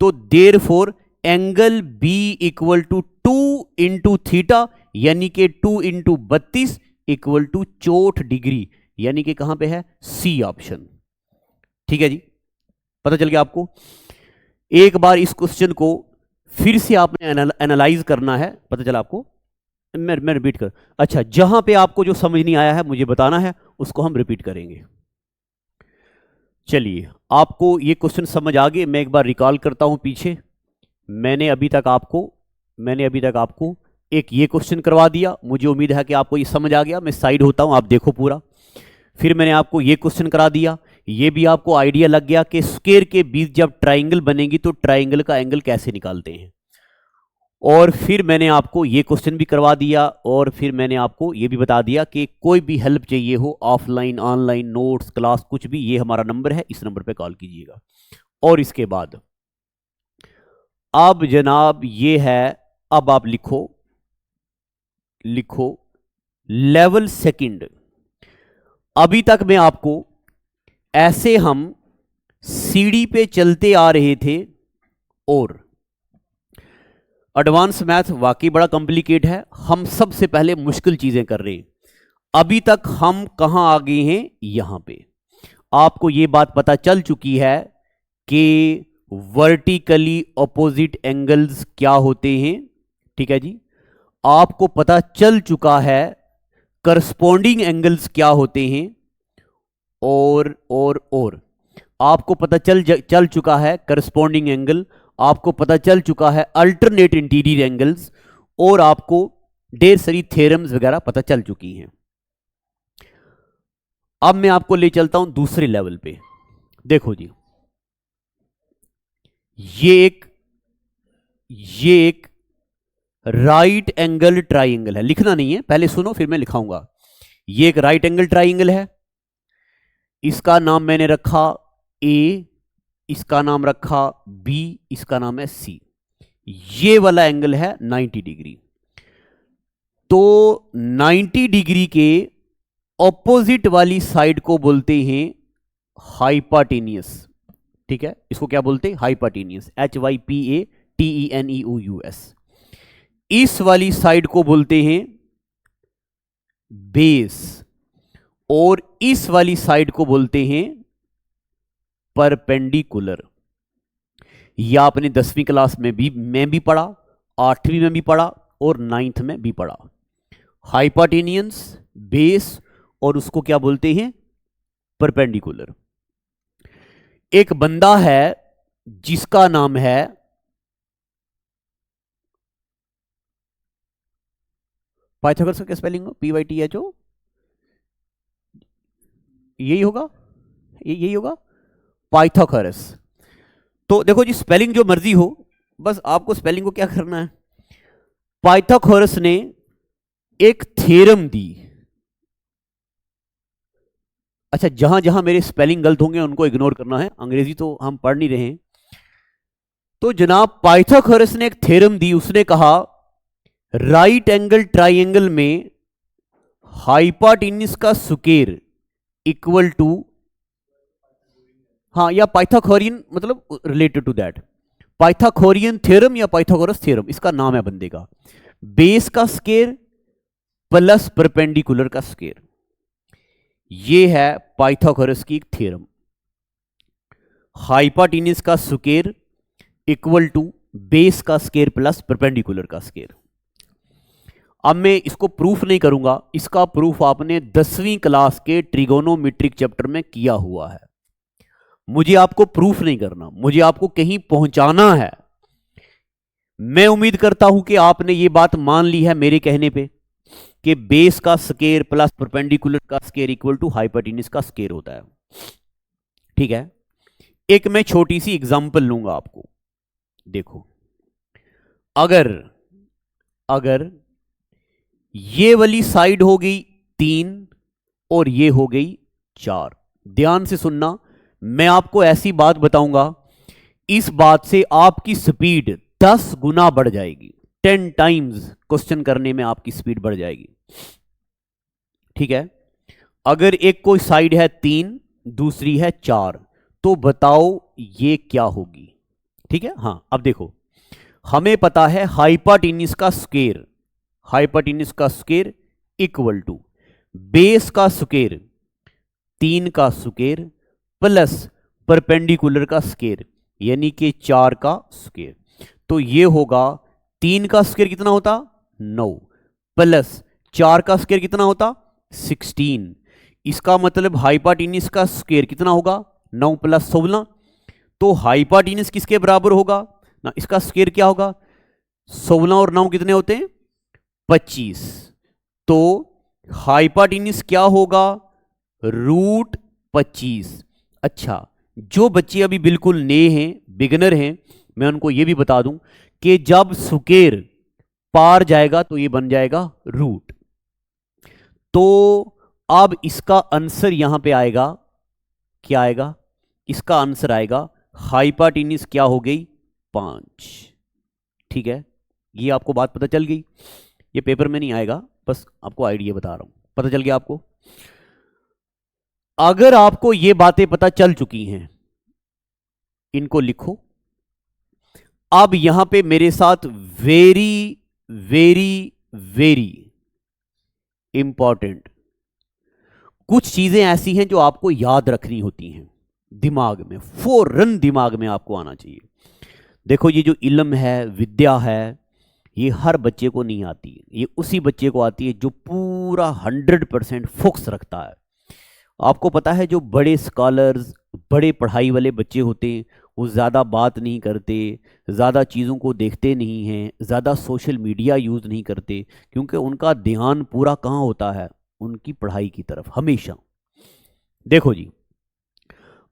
तो therefore angle B equal to 2 into theta, यानी कि 2 इंटू 32 इक्वल टू 64 डिग्री, यानी कि कहां पे है? C option. ठीक है जी, पता चल गया आपको। एक बार इस क्वेश्चन को फिर से आपने एनालाइज करना है, पता चला आपको? मैं रिपीट कर, अच्छा जहां पे आपको जो समझ नहीं आया है मुझे बताना है, उसको हम रिपीट करेंगे। चलिए, आपको ये क्वेश्चन समझ आ गए? मैं एक बार रिकॉल करता हूं पीछे। मैंने अभी तक आपको एक ये क्वेश्चन करवा दिया, मुझे उम्मीद है कि आपको ये समझ आ गया। मैं साइड होता हूं, आप देखो पूरा। फिर मैंने आपको ये क्वेश्चन करा दिया, ये भी आपको आइडिया लग गया कि स्क्वायर के बीच जब ट्राइंगल बनेगी तो ट्राइंगल का एंगल कैसे निकालते हैं। और फिर मैंने आपको ये क्वेश्चन भी करवा दिया, और फिर मैंने आपको ये भी बता दिया कि कोई भी हेल्प चाहिए हो, ऑफलाइन ऑनलाइन नोट्स क्लास कुछ भी, ये हमारा नंबर है, इस नंबर पे कॉल कीजिएगा। और इसके बाद अब जनाब ये है, अब आप लिखो लेवल सेकंड। अभी तक मैं आपको ऐसे हम सीढ़ी पे चलते आ रहे थे, और एडवांस मैथ वाकई बड़ा कॉम्प्लिकेट है, हम सबसे पहले मुश्किल चीजें कर रहे हैं। अभी तक हम कहां आ गए हैं? यहां पे आपको यह बात पता चल चुकी है कि वर्टिकली ऑपोजिट एंगल्स क्या होते हैं। ठीक है जी, आपको पता चल चुका है करस्पॉन्डिंग एंगल्स क्या होते हैं, और आपको पता चल चुका है करस्पॉन्डिंग एंगल, आपको पता चल चुका है अल्टरनेट इंटीरियर एंगल्स, और आपको ढेर सारी थ्योरम्स वगैरह पता चल चुकी हैं। अब मैं आपको ले चलता हूं दूसरे लेवल पे। देखो जी, ये एक राइट एंगल ट्राइंगल है। लिखना नहीं है, पहले सुनो फिर मैं लिखाऊंगा। ये एक राइट एंगल ट्राइंगल है, इसका नाम मैंने रखा ए, इसका नाम रखा बी, इसका नाम है सी। ये वाला एंगल है 90 डिग्री। तो 90 डिग्री के ऑपोजिट वाली साइड को बोलते हैं हाइपाटेनियस। ठीक है, इसको क्या बोलते हैं? हाइपाटेनियस, HYPATENEUS। इस वाली साइड को बोलते हैं बेस, और इस वाली साइड को बोलते हैं परपेंडिकुलर। यह आपने 10वीं क्लास में भी पढ़ा, 8वीं में भी पढ़ा और 9th में भी पढ़ा। हाइपाटेनियस, बेस, और उसको क्या बोलते हैं? परपेंडिकुलर। एक बंदा है जिसका नाम है पाइथागोरस का स्पेलिंग PYTHO, यही होगा, यही होगा पाइथागोरस। तो देखो जी, स्पेलिंग जो मर्जी हो, बस आपको स्पेलिंग को क्या करना है। पाइथागोरस ने एक थ्योरम दी। अच्छा, जहां जहां मेरे स्पेलिंग गलत होंगे उनको इग्नोर करना है, अंग्रेजी तो हम पढ़ नहीं रहे हैं। तो जनाब पाइथागोरस ने एक थ्योरम दी। उसने कहा राइट एंगल ट्राइंगल में हाइपाटेन्यूस का स्क्वायर इक्वल टू, हाँ, या पाइथागोरियन, मतलब related to that, Pythagorean theorem या पाइथागोरस थ्योरम, इसका नाम है बंदे का। बेस का स्क्वायर प्लस परपेंडिकुलर का स्क्वायर, ये है पाइथागोरस की एक थ्योरम। हाइपाटेन्यूस का स्क्वायर इक्वल टू बेस का स्क्वायर प्लस परपेंडिकुलर का स्क्वायर। अब मैं इसको प्रूफ नहीं करूंगा, इसका प्रूफ आपने 10वीं क्लास के ट्रिगोनोमेट्रिक चैप्टर में किया हुआ है। मुझे आपको प्रूफ नहीं करना, मुझे आपको कहीं पहुंचाना है। मैं उम्मीद करता हूं कि आपने ये बात मान ली है मेरे कहने पे कि बेस का स्क्वायर प्लस परपेंडिकुलर का स्क्वायर इक्वल टू हाइपाटेन्यूस का स्क्वायर होता है। ठीक है, एक मैं छोटी सी एग्जांपल लूंगा आपको। देखो, अगर ये वाली साइड हो गई 3 और ये हो गई 4, ध्यान से सुनना, मैं आपको ऐसी बात बताऊंगा, इस बात से आपकी स्पीड 10 गुना बढ़ जाएगी। 10 टाइम्स क्वेश्चन करने में आपकी स्पीड बढ़ जाएगी। ठीक है, अगर एक कोई साइड है 3, दूसरी है 4, तो बताओ ये क्या होगी? ठीक है, हां, अब देखो, हमें पता है हाइपाटेन्यूस का स्क्वायर, हाइपाटेन्यूस का स्क्वायर इक्वल टू बेस का स्क्वायर 3 का स्क्वायर प्लस परपेंडिकुलर का स्क्वायर, यानी कि 4 का स्क्वायर। तो ये होगा 3 का स्क्वायर कितना होता? 9, प्लस 4 का स्क्वायर कितना होता? 16। इसका मतलब हाइपाटेन्यूस का स्क्वायर कितना होगा? 9 प्लस 16। तो हाइपाटेन्यूस किसके बराबर होगा ना? इसका स्क्वायर क्या होगा? 16 और 9 कितने होते हैं? 25। तो हाइपाटेन्यूस क्या होगा? √25। अच्छा, जो बच्चे अभी बिल्कुल नए हैं, बिगिनर हैं, मैं उनको यह भी बता दूं कि जब स्क्वायर पार जाएगा तो ये बन जाएगा रूट। तो अब इसका आंसर यहां पे आएगा, क्या आएगा? इसका आंसर आएगा हाइपाटेन्यूस क्या हो गई? 5। ठीक है, ये आपको बात पता चल गई। ये पेपर में नहीं आएगा, बस आपको आइडिया बता रहा हूं, पता चल गया आपको। अगर आपको ये बातें पता चल चुकी हैं, इनको लिखो। अब यहां पे मेरे साथ वेरी वेरी वेरी इंपॉर्टेंट कुछ चीजें ऐसी हैं जो आपको याद रखनी होती हैं, दिमाग में, फौरन दिमाग में आपको आना चाहिए। देखो, ये जो इल्म है, विद्या है, ये हर बच्चे को नहीं आती है। ये उसी बच्चे को आती है जो पूरा 100% फोकस रखता है। आपको पता है, जो बड़े स्कॉलर्स, बड़े पढ़ाई वाले बच्चे होते हैं, वो ज़्यादा बात नहीं करते, ज़्यादा चीज़ों को देखते नहीं हैं, ज़्यादा सोशल मीडिया यूज़ नहीं करते, क्योंकि उनका ध्यान पूरा कहाँ होता है? उनकी पढ़ाई की तरफ हमेशा। देखो जी,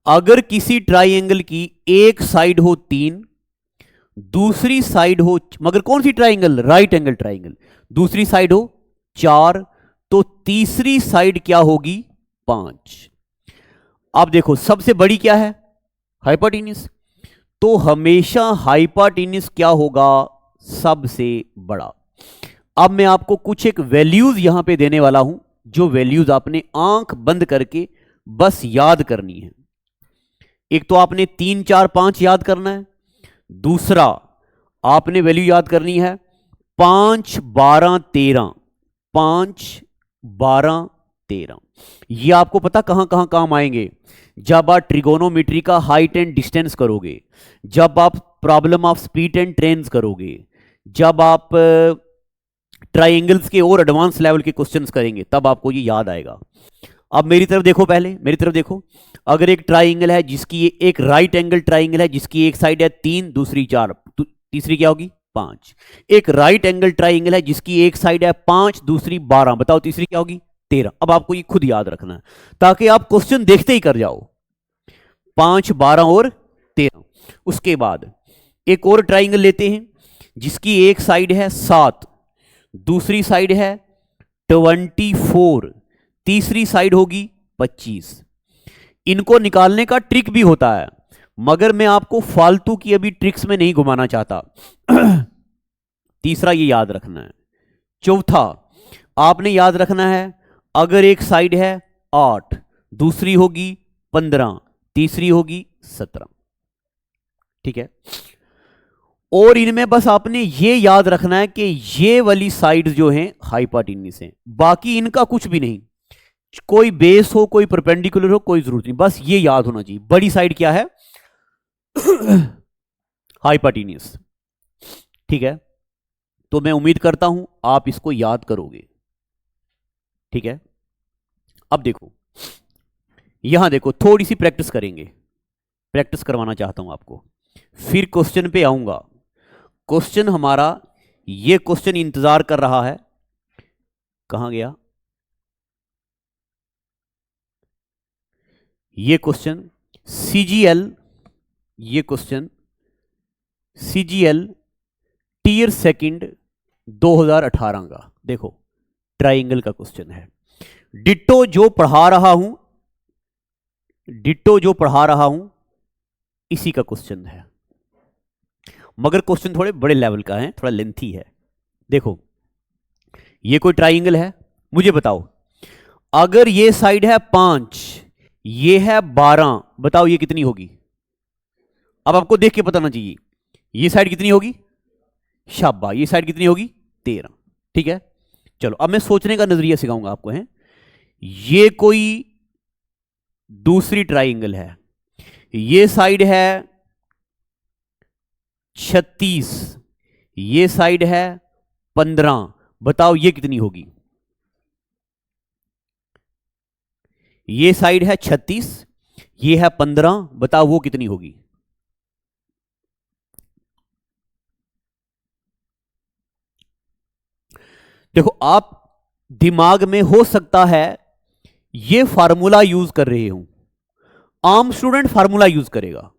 अगर किसी ट्राइंगल की एक साइड हो 3, दूसरी साइड हो, मगर कौन सी ट्राइंगल? Right angle triangle. दूसरी साइड हो 4, तो तीसरी साइड क्या होगी? 5। अब देखो, सबसे बड़ी क्या है? हाइपाटेन्यूस। तो हमेशा हाइपाटेन्यूस क्या होगा? सबसे बड़ा। अब मैं आपको कुछ एक वैल्यूज यहां पे देने वाला हूं, जो वैल्यूज आपने आंख बंद करके बस याद करनी है। एक तो आपने 3 4 5 याद करना है, दूसरा आपने वैल्यू याद करनी है 5 12 13, 5 12 13। ये आपको पता कहां कहां काम आएंगे? जब आप ट्रिगोनोमेट्री का हाइट एंड डिस्टेंस करोगे, जब आप problem of speed and trains करोगे, जब आप ट्राइंगल्स के और एडवांस लेवल के क्वेश्चंस करेंगे, तब आपको ये याद आएगा। अब मेरी तरफ देखो, पहले मेरी तरफ देखो। अगर एक ट्राइंगल है जिसकी एक राइट एंगल ट्राइंगल है जिसकी एक साइड है 3, दूसरी 4, तीसरी क्या होगी 5। एक राइट एंगल ट्राइंगल है जिसकी एक साइड है 5, दूसरी 12, बताओ तीसरी क्या होगी 13। अब आपको ये खुद याद रखना है ताकि आप क्वेश्चन देखते ही कर जाओ, 5 12 और 13। उसके बाद एक और ट्राइंगल लेते हैं जिसकी एक साइड है 7, दूसरी साइड है 24, तीसरी साइड होगी 25। इनको निकालने का ट्रिक भी होता है, मगर मैं आपको फालतू की अभी ट्रिक्स में नहीं घुमाना चाहता। तीसरा ये याद रखना है। चौथा आपने याद रखना है, अगर एक साइड है 8, दूसरी होगी 15, तीसरी होगी 17। ठीक है। और इनमें बस आपने ये याद रखना है कि ये वाली साइड जो हैं हाइपोटेन्यूज हैं, बाकी इनका कुछ भी नहीं। कोई बेस हो, कोई परपेंडिकुलर हो, कोई जरूरत नहीं, बस ये याद होना चाहिए। बड़ी साइड क्या है? हाइपोटेन्यूज। ठीक है, तो मैं उम्मीद करता हूं आप इसको याद करोगे। ठीक है, अब देखो, यहां देखो, थोड़ी सी प्रैक्टिस करेंगे, प्रैक्टिस करवाना चाहता हूं आपको, फिर क्वेश्चन पे आऊंगा। क्वेश्चन हमारा, ये क्वेश्चन इंतजार कर रहा है, कहां गया ये क्वेश्चन? सीजीएल, ये क्वेश्चन सीजीएल टीयर सेकंड 2018 का, देखो ट्राइंगल का क्वेश्चन है। डिट्टो जो पढ़ा रहा हूं, डिट्टो जो पढ़ा रहा हूं इसी का क्वेश्चन है, मगर क्वेश्चन थोड़े बड़े लेवल का है, थोड़ा लेंथी है। देखो, ये कोई ट्राइंगल है, मुझे बताओ, अगर ये साइड है 5, ये है 12, बताओ ये कितनी होगी? अब आपको देख के बताना चाहिए, ये साइड कितनी होगी? शाबाश, ये साइड कितनी होगी? 13। ठीक है, चलो अब मैं सोचने का नजरिया सिखाऊंगा आपको। है, ये कोई दूसरी ट्राइंगल है, ये साइड है 36, ये साइड है 15, बताओ ये कितनी होगी? ये साइड है 36, ये है 15, बताओ वो कितनी होगी? देखो, आप दिमाग में हो सकता है ये फार्मूला यूज कर रहे हो, आम स्टूडेंट फार्मूला यूज करेगा,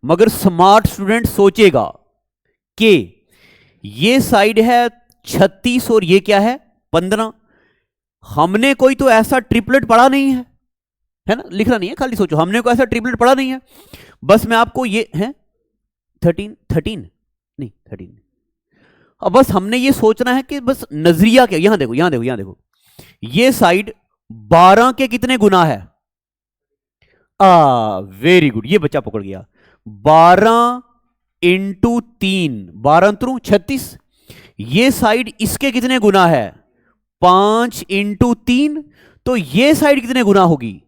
मगर स्मार्ट स्टूडेंट सोचेगा कि ये साइड है 36 और ये क्या है 15। हमने कोई तो ऐसा ट्रिपलेट पढ़ा नहीं है ना, लिखना नहीं है, खाली सोचो, हमने कोई ऐसा ट्रिपलेट पढ़ा नहीं है। बस मैं आपको ये है 13 नहीं 13, अब बस हमने ये सोचना है कि बस नजरिया क्या। यहां देखो, यहां देखो, यहां देखो, ये साइड 12 के कितने गुना है? वेरी गुड, ये बच्चा पकड़ गया। 12 इंटू 3, 12 3 36। ये साइड इसके कितने गुना है? 5 इंटू 3, तो ये साइड कितने गुना होगी?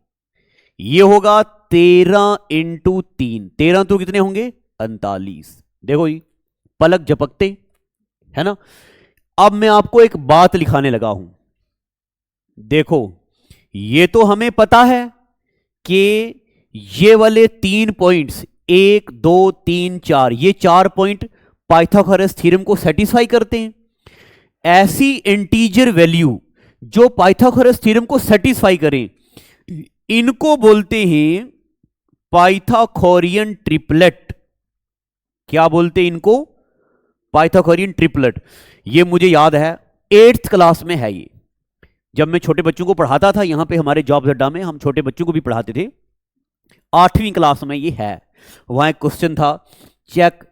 ये होगा 13 इंटू 3, 13 तो कितने होंगे? 39। देखो जी, पलक झपकते, है ना। अब मैं आपको एक बात लिखाने लगा हूं, देखो, ये तो हमें पता है कि ये वाले 3 पॉइंट्स 1 2 3 4, ये 4 पॉइंट पाइथागोरस थ्योरम को सेटिस्फाई करते हैं। ऐसी इंटीजर वैल्यू जो पाइथागोरस थ्योरम को सेटिस्फाई करें, इनको बोलते हैं पाइथागोरियन ट्रिपलेट। क्या बोलते हैं इनको? Pythagorean triplet. ये मुझे याद है 8th क्लास में है ये, जब मैं छोटे बच्चों को पढ़ाता था यहां पे हमारे जॉब अड्डा में, हम छोटे बच्चों को भी पढ़ाते थे। 8वीं क्लास में ये है। वहां एक क्वेश्चन था, check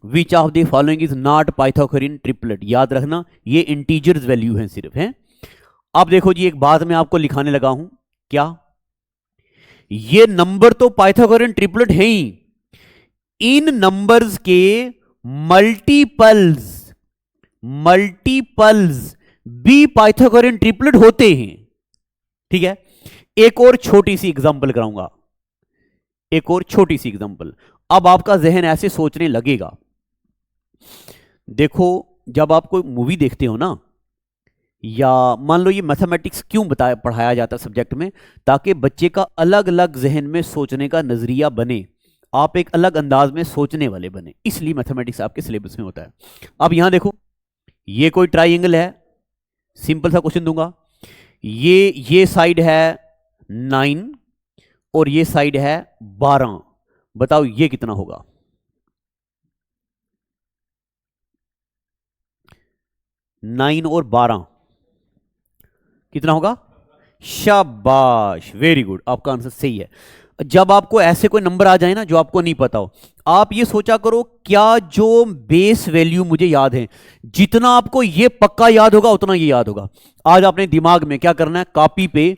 which of the following is not Pythagorean triplet. याद रखना ये इंटीजर्स वैल्यू हैं सिर्फ हैं। अब देखो जी एक बात मैं आपको लिखाने लगा हूं, क्या ये नंबर तो पाइथागोरियन ट्रिपलेट है ही, इन नंबर्स के मल्टीपल्स भी पाइथागोरियन ट्रिपलेट होते हैं। ठीक है, एक और छोटी सी एग्जांपल कराऊंगा, एक और छोटी सी एग्जांपल। अब आपका जहन ऐसे सोचने लगेगा, देखो जब आप कोई मूवी देखते हो ना, या मान लो ये मैथमेटिक्स क्यों पढ़ाया जाता है सब्जेक्ट में, ताकि बच्चे का अलग अलग जहन में सोचने का नजरिया बने, आप एक अलग अंदाज में सोचने वाले बने, इसलिए मैथमेटिक्स आपके सिलेबस में होता है। अब यहां देखो ये कोई ट्राइंगल है, सिंपल सा क्वेश्चन दूंगा, ये साइड है 9 और ये साइड है 12, बताओ ये कितना होगा? 9 और 12 कितना होगा? शाबाश, वेरी गुड, आपका आंसर सही है। जब आपको ऐसे कोई नंबर आ जाए ना जो आपको नहीं पता हो, आप ये सोचा करो क्या जो बेस वैल्यू मुझे याद है, जितना आपको ये पक्का याद होगा उतना ये याद होगा। आज आपने दिमाग में क्या करना है, कॉपी पे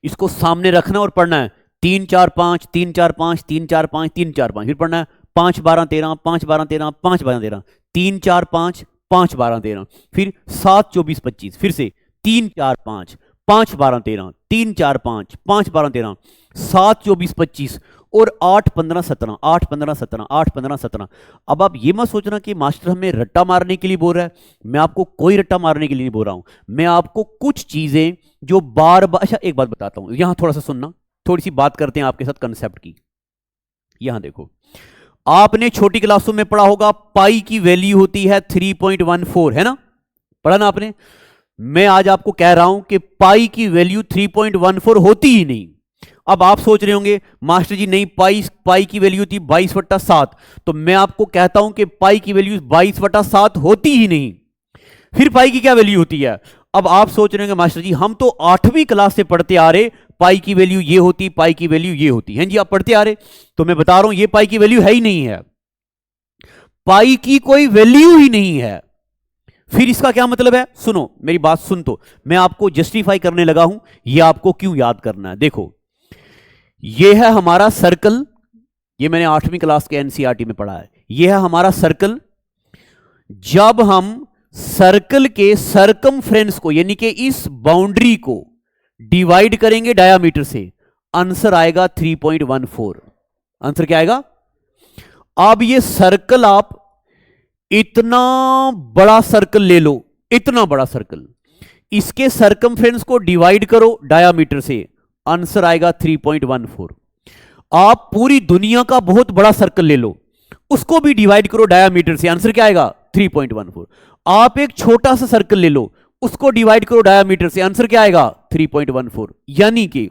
इसको सामने रखना और पढ़ना है 3 4 5 3 4 5 3 4 5 3 4 5, फिर पढ़ना है 5 12 13 5 12 13 5 12 13 3 4 5 5 12 13, फिर 7 24 25, फिर से 3 4 5 5 12 13 3 4 5 5 12 13 7 24 25 और 8 15 17 8 15 17 8 15 17। अब आप ये मत सोचना कि मास्टर हमें रट्टा मारने के लिए बोल रहा है, मैं आपको कोई रट्टा मारने के लिए नहीं बोल रहा हूं, मैं आपको कुछ चीजें जो बार बार, अच्छा एक बात बताता हूं, यहां थोड़ा सा सुनना, थोड़ी सी बात करते हैं आपके साथ कंसेप्ट की। यहां देखो, आपने छोटी क्लासों में पढ़ा होगा पाई की वैल्यू होती है 3.14, है ना, पढ़ा ना आपने। मैं आज आपको कह रहा हूं कि पाई की वैल्यू 3.14 होती ही नहीं। अब आप सोच रहे होंगे मास्टर जी नहीं, पाई की वैल्यू थी 22/7, तो मैं आपको कहता हूं कि पाई की वैल्यू 22/7 होती ही नहीं, फिर पाई की क्या वैल्यू होती है? अब आप सोच रहे होंगे मास्टर जी हम तो 8वीं क्लास से पढ़ते आ रहे, पाई की वैल्यू ये होती, पाई की वैल्यू ये होती है। जी आप पढ़ते आ रहे, तो मैं बता रहा हूं ये पाई की वैल्यू है ही नहीं है, पाई की कोई वैल्यू ही नहीं है। फिर इसका क्या मतलब है? सुनो मेरी बात सुन, तो मैं आपको जस्टिफाई करने लगा हूं ये आपको क्यों याद करना है। देखो ये है हमारा सर्कल, ये मैंने 8वीं क्लास के एनसीईआरटी में पढ़ा है, ये है हमारा सर्कल। जब हम सर्कल के सरकमफ्रेंस को यानी कि इस बाउंड्री को डिवाइड करेंगे डायामीटर से, आंसर आएगा 3.14। आंसर क्या आएगा? अब ये सर्कल, आप इतना बड़ा सर्कल ले लो, इतना बड़ा सर्कल, इसके सरकमफ्रेंस को डिवाइड करो डायामीटर से, आंसर आएगा 3.14। आप पूरी दुनिया का बहुत बड़ा सर्कल ले लो, उसको भी डिवाइड करो डायामीटर से, आंसर क्या आएगा? 3.14। आप एक छोटा सा सर्कल ले लो, उसको डिवाइड करो डायामीटर से, आंसर क्या आएगा? 3.14। यानी कि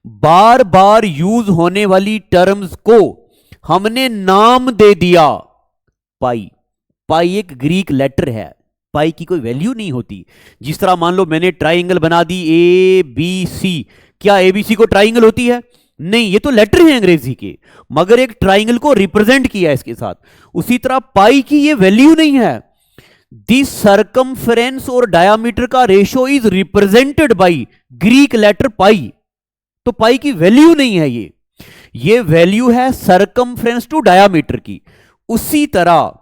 बार बार यूज होने वाली टर्म्स को हमने नाम दे दिया पाई। पाई एक ग्रीक लेटर है, पाई की कोई वैल्यू नहीं होती। जिस तरह मान लो मैंने ट्राइंगल बना दी ABC, क्या ABC को ट्राइंगल होती है? नहीं, ये तो लेटर है अंग्रेजी के, मगर एक ट्राइंगल को रिप्रेजेंट किया इसके साथ। उसी तरह पाई की ये वैल्यू नहीं है। दिस सरकमफ्रेंस और डायामीटर का ratio is represented by Greek letter pi, तो पाई की वैल्यू नहीं है ये वैल्यू है सरकमफ्रेंस टू डायामीटर की। उसी तरह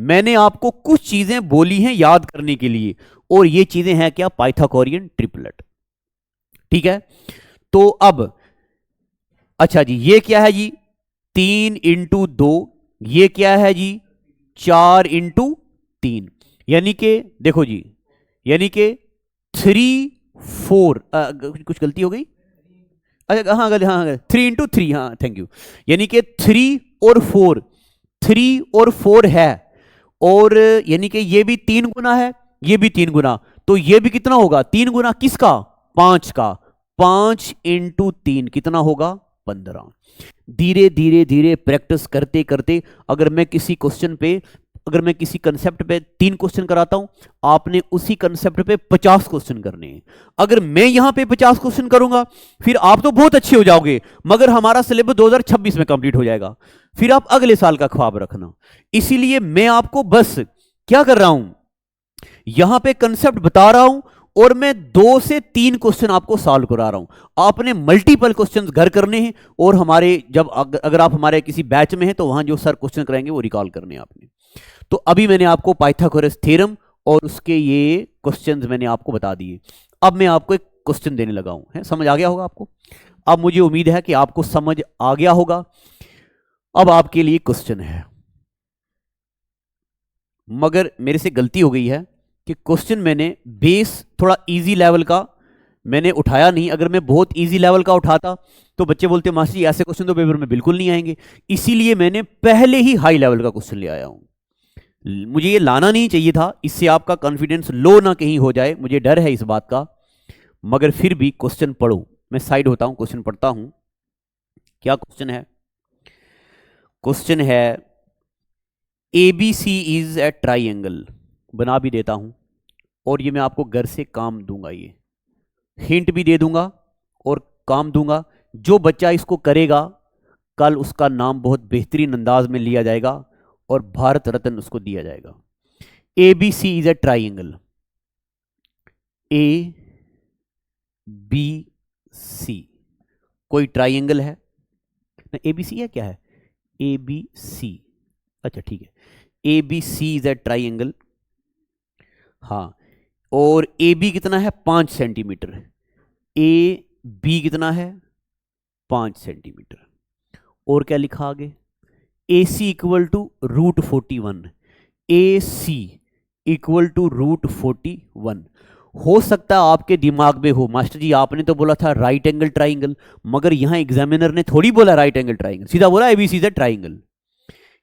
मैंने आपको कुछ चीजें बोली हैं याद करने के लिए, और ये चीजें हैं क्या? Pythagorean triplet. ठीक है, तो अब अच्छा जी ये क्या है जी? 3 × 2, ये क्या है जी? 4 × 3, यानी कि देखो जी, यानी कि 3 4, कुछ गलती हो गई, अच्छा हाँ 3 × 3, हाँ थैंक यू, यानी कि 3 और 4, 3 और 4 है, और यानी कि ये भी 3 गुना है, ये भी 3 गुना, तो ये भी कितना होगा? 3 गुना किसका? 5 का। 5 × 3 कितना होगा? 15। धीरे धीरे धीरे प्रैक्टिस करते करते, अगर मैं किसी क्वेश्चन पे, अगर मैं किसी कंसेप्ट पे 3 क्वेश्चन कराता हूं, आपने उसी कंसेप्ट पे 50 क्वेश्चन करने हैं। अगर मैं यहां पे 50 क्वेश्चन करूंगा, फिर आप तो बहुत अच्छे हो जाओगे, मगर हमारा सिलेबस 2026 में कंप्लीट हो जाएगा। फिर आप अगले साल का ख्वाब रखना। इसीलिए मैं आपको बस क्या कर रहा हूं, यहां पे कंसेप्ट बता रहा हूं और मैं 2 से 3 क्वेश्चन आपको सॉल्व करा रहा हूं। आपने मल्टीपल क्वेश्चंस घर करने हैं और हमारे जब अगर आप हमारे किसी बैच में हैं तो वहां जो सर क्वेश्चन कराएंगे वो रिकॉल करने आपने। तो अभी मैंने आपको पाइथागोरस थ्योरम और उसके ये क्वेश्चंस मैंने आपको बता दिए। अब मैं आपको एक क्वेश्चन देने लगा हूं, है समझ आ गया होगा आपको। अब मुझे उम्मीद है कि आपको समझ आ गया होगा। अब आपके लिए क्वेश्चन है, मगर मेरे से गलती हो गई है कि क्वेश्चन मैंने बेस थोड़ा इजी लेवल का मैंने उठाया नहीं। अगर मैं बहुत इजी लेवल का उठाता तो बच्चे बोलते मास्टर जी ऐसे क्वेश्चन तो पेपर में बिल्कुल नहीं आएंगे, इसीलिए मैंने पहले ही हाई लेवल का क्वेश्चन ले आया हूं। मुझे ये लाना नहीं चाहिए था, इससे आपका कॉन्फिडेंस लो ना कहीं हो जाए, मुझे डर है इस बात का। मगर फिर भी क्वेश्चन पढ़ो, मैं साइड होता हूं, क्वेश्चन पढ़ता हूं। क्या क्वेश्चन है? क्वेश्चन है ABC इज ए ट्राइंगल। बना भी देता हूं और ये मैं आपको घर से काम दूंगा, ये हिंट भी दे दूंगा और काम दूंगा। जो बच्चा इसको करेगा कल उसका नाम बहुत बेहतरीन अंदाज में लिया जाएगा और भारत रत्न उसको दिया जाएगा। ABC is a triangle, ABC कोई ट्राइंगल है ना? ABC है, क्या है? ABC, अच्छा ठीक है, ABC इज ए ट्राइंगल। हाँ, और AB कितना है? 5 सेंटीमीटर। AB कितना है? 5 सेंटीमीटर। और क्या लिखा आगे? AC equal to √41। AC equal to √41। हो सकता है आपके दिमाग में हो मास्टर जी आपने तो बोला था राइट एंगल ट्राइंगल, मगर यहां एग्जामिनर ने थोड़ी बोला राइट एंगल ट्राइंगल, सीधा बोला ABC is a triangle.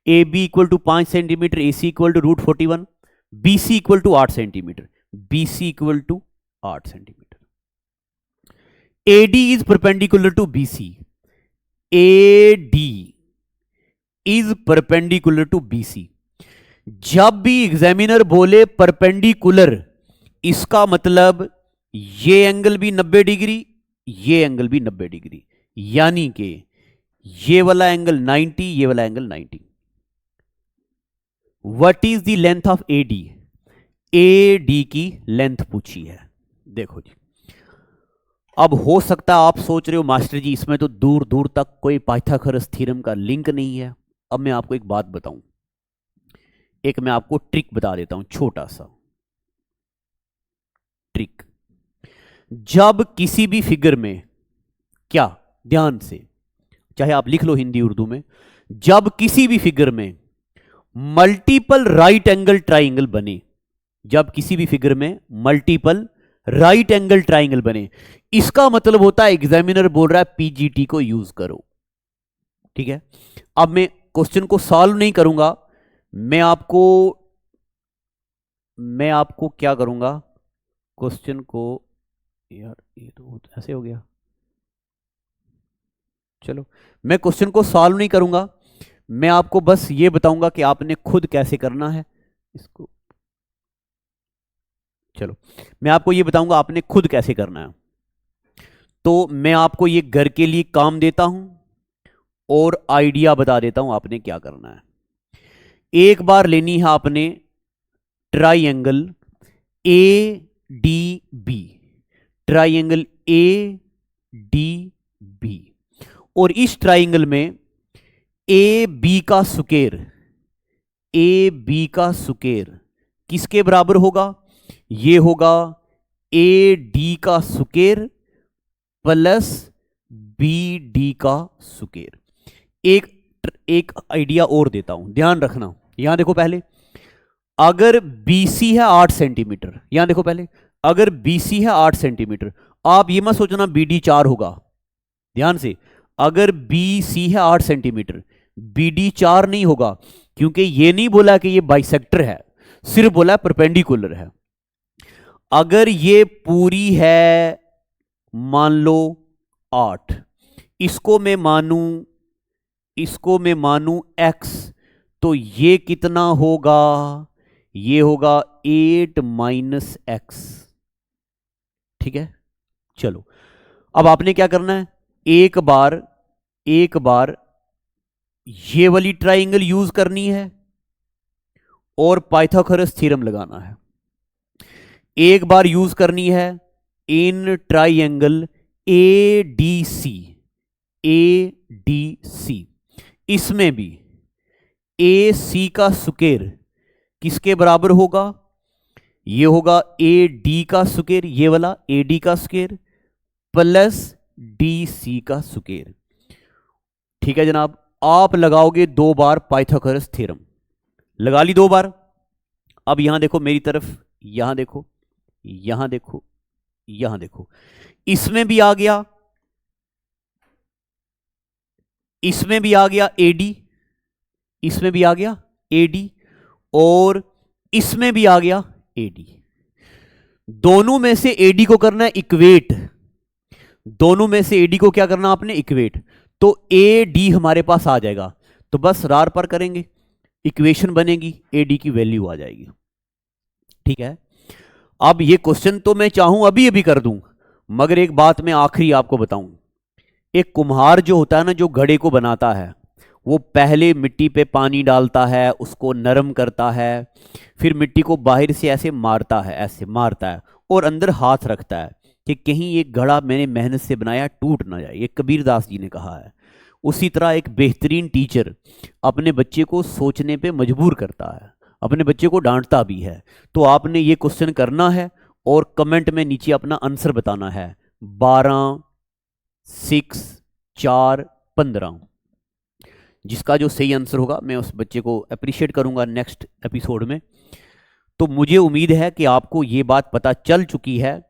AB equal to 5 centimetre, AC equal to √41, BC equal to 8 centimetre, BC equal to 8 centimetre. AD is perpendicular to BC, AD is perpendicular to BC। जब भी examiner बोले perpendicular, इसका मतलब ये angle भी 90 degree, ये angle भी 90 degree, यानी कि ये वाला एंगल 90, ये वाला angle 90। What is the length of AD? AD की लेंथ पूछी है। देखो जी, अब हो सकता है आप सोच रहे हो मास्टर जी इसमें तो दूर दूर तक कोई पाइथागोरस थ्योरम का लिंक नहीं है। अब मैं आपको एक बात बताऊं, एक मैं आपको ट्रिक बता देता हूं, छोटा सा ट्रिक। जब किसी भी फिगर में, क्या, ध्यान से, चाहे आप लिख लो हिंदी उर्दू में, जब किसी भी फिगर में मल्टीपल राइट एंगल ट्राइंगल बने, जब किसी भी फिगर में मल्टीपल राइट एंगल ट्राइंगल बने, इसका मतलब होता है एग्जामिनर बोल रहा है पीजीटी को यूज करो। ठीक है, अब मैं क्वेश्चन को सॉल्व नहीं करूंगा, मैं आपको क्या करूंगा, क्वेश्चन को, यार ये तो ऐसे हो गया, चलो मैं क्वेश्चन को सॉल्व नहीं करूंगा, मैं आपको बस ये बताऊंगा कि आपने खुद कैसे करना है इसको। चलो मैं आपको ये बताऊंगा आपने खुद कैसे करना है। तो मैं आपको ये घर के लिए काम देता हूं और आइडिया बता देता हूं आपने क्या करना है। एक बार लेनी है आपने ट्राइंगल ADB, ट्राइंगल ADB, और इस ट्राइंगल में AB का सुकेर, AB का सुकेर किसके बराबर होगा? ये होगा AD का सुकेर प्लस BD का सुकेर। एक आइडिया और देता हूं, ध्यान रखना। यहां देखो पहले, अगर BC है 8 सेंटीमीटर, यहां देखो पहले, अगर BC है 8 सेंटीमीटर, आप ये मत सोचना BD 4 होगा, ध्यान से, अगर BC है 8 सेंटीमीटर, BD 4 नहीं होगा, क्योंकि ये नहीं बोला कि ये बाइसेक्टर है, सिर्फ बोला परपेंडिकुलर है। अगर ये पूरी है मान लो 8, इसको मैं मानूं x, तो ये कितना होगा? ये होगा 8 - x। ठीक है, चलो अब आपने क्या करना है, एक बार ये वाली ट्राइंगल यूज करनी है और पाइथागोरस थ्योरम लगाना है। एक बार यूज करनी है इन ट्राइंगल ADC। इसमें भी AC का स्क्वायर किसके बराबर होगा? ये होगा AD का स्क्वायर, ये वाला AD का स्क्वायर प्लस DC का स्क्वायर। ठीक है जनाब, आप लगाओगे 2 बार पाइथागोरस थ्योरम, लगा ली 2 बार। अब यहां देखो मेरी तरफ, यहां देखो, यहां देखो, यहां देखो, इसमें भी आ गया, इसमें भी आ गया AD, इसमें भी आ गया AD और इसमें भी आ गया AD। दोनों में से AD को करना है इक्वेट, दोनों में से AD को क्या करना आपने? इक्वेट। तो AD हमारे पास आ जाएगा, तो बस रार पर करेंगे, इक्वेशन बनेगी, AD की वैल्यू आ जाएगी। ठीक है, अब ये क्वेश्चन तो मैं चाहूं अभी अभी कर दूं, मगर एक बात मैं आखिरी आपको बताऊं, एक कुम्हार जो होता है ना, जो घड़े को बनाता है, वो पहले मिट्टी पे पानी डालता है, उसको नरम करता है, फिर मिट्टी को बाहर से ऐसे मारता है, ऐसे मारता है और अंदर हाथ रखता है कि कहीं ये घड़ा मैंने मेहनत से बनाया टूट ना जाए, ये कबीरदास जी ने कहा है। उसी तरह एक बेहतरीन टीचर अपने बच्चे को सोचने पे मजबूर करता है, अपने बच्चे को डांटता भी है। तो आपने ये क्वेश्चन करना है और कमेंट में नीचे अपना आंसर बताना है। 12, 6, 4, 15, जिसका जो सही आंसर होगा मैं उस बच्चे को अप्रिशिएट करूंगा नेक्स्ट एपिसोड में। तो मुझे उम्मीद है कि आपको ये बात पता चल चुकी है।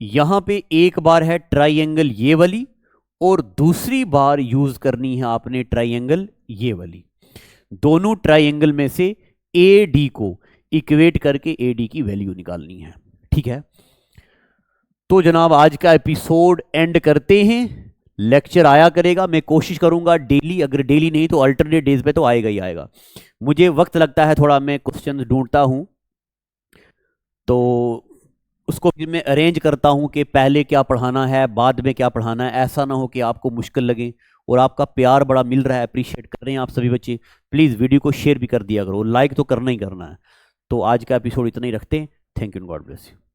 यहां पे एक बार है ट्राइंगल ये वाली और दूसरी बार यूज करनी है आपने ट्राइंगल ये वाली। दोनों ट्राइंगल में से AD को इक्वेट करके AD की वैल्यू निकालनी है। ठीक है, तो जनाब आज का एपिसोड एंड करते हैं। लेक्चर आया करेगा, मैं कोशिश करूंगा डेली, अगर डेली नहीं तो अल्टरनेट डेज पे तो आएगा ही आएगा। मुझे वक्त लगता है थोड़ा, मैं क्वेश्चन ढूंढता हूं तो उसको फिर मैं अरेंज करता हूं कि पहले क्या पढ़ाना है बाद में क्या पढ़ाना है, ऐसा ना हो कि आपको मुश्किल लगे। और आपका प्यार बड़ा मिल रहा है, अप्रिशिएट कर रहे हैं आप सभी बच्चे। प्लीज़ वीडियो को शेयर भी कर दिया करो, लाइक तो करना ही करना है। तो आज का एपिसोड इतना ही रखते हैं। Thank you, God bless you.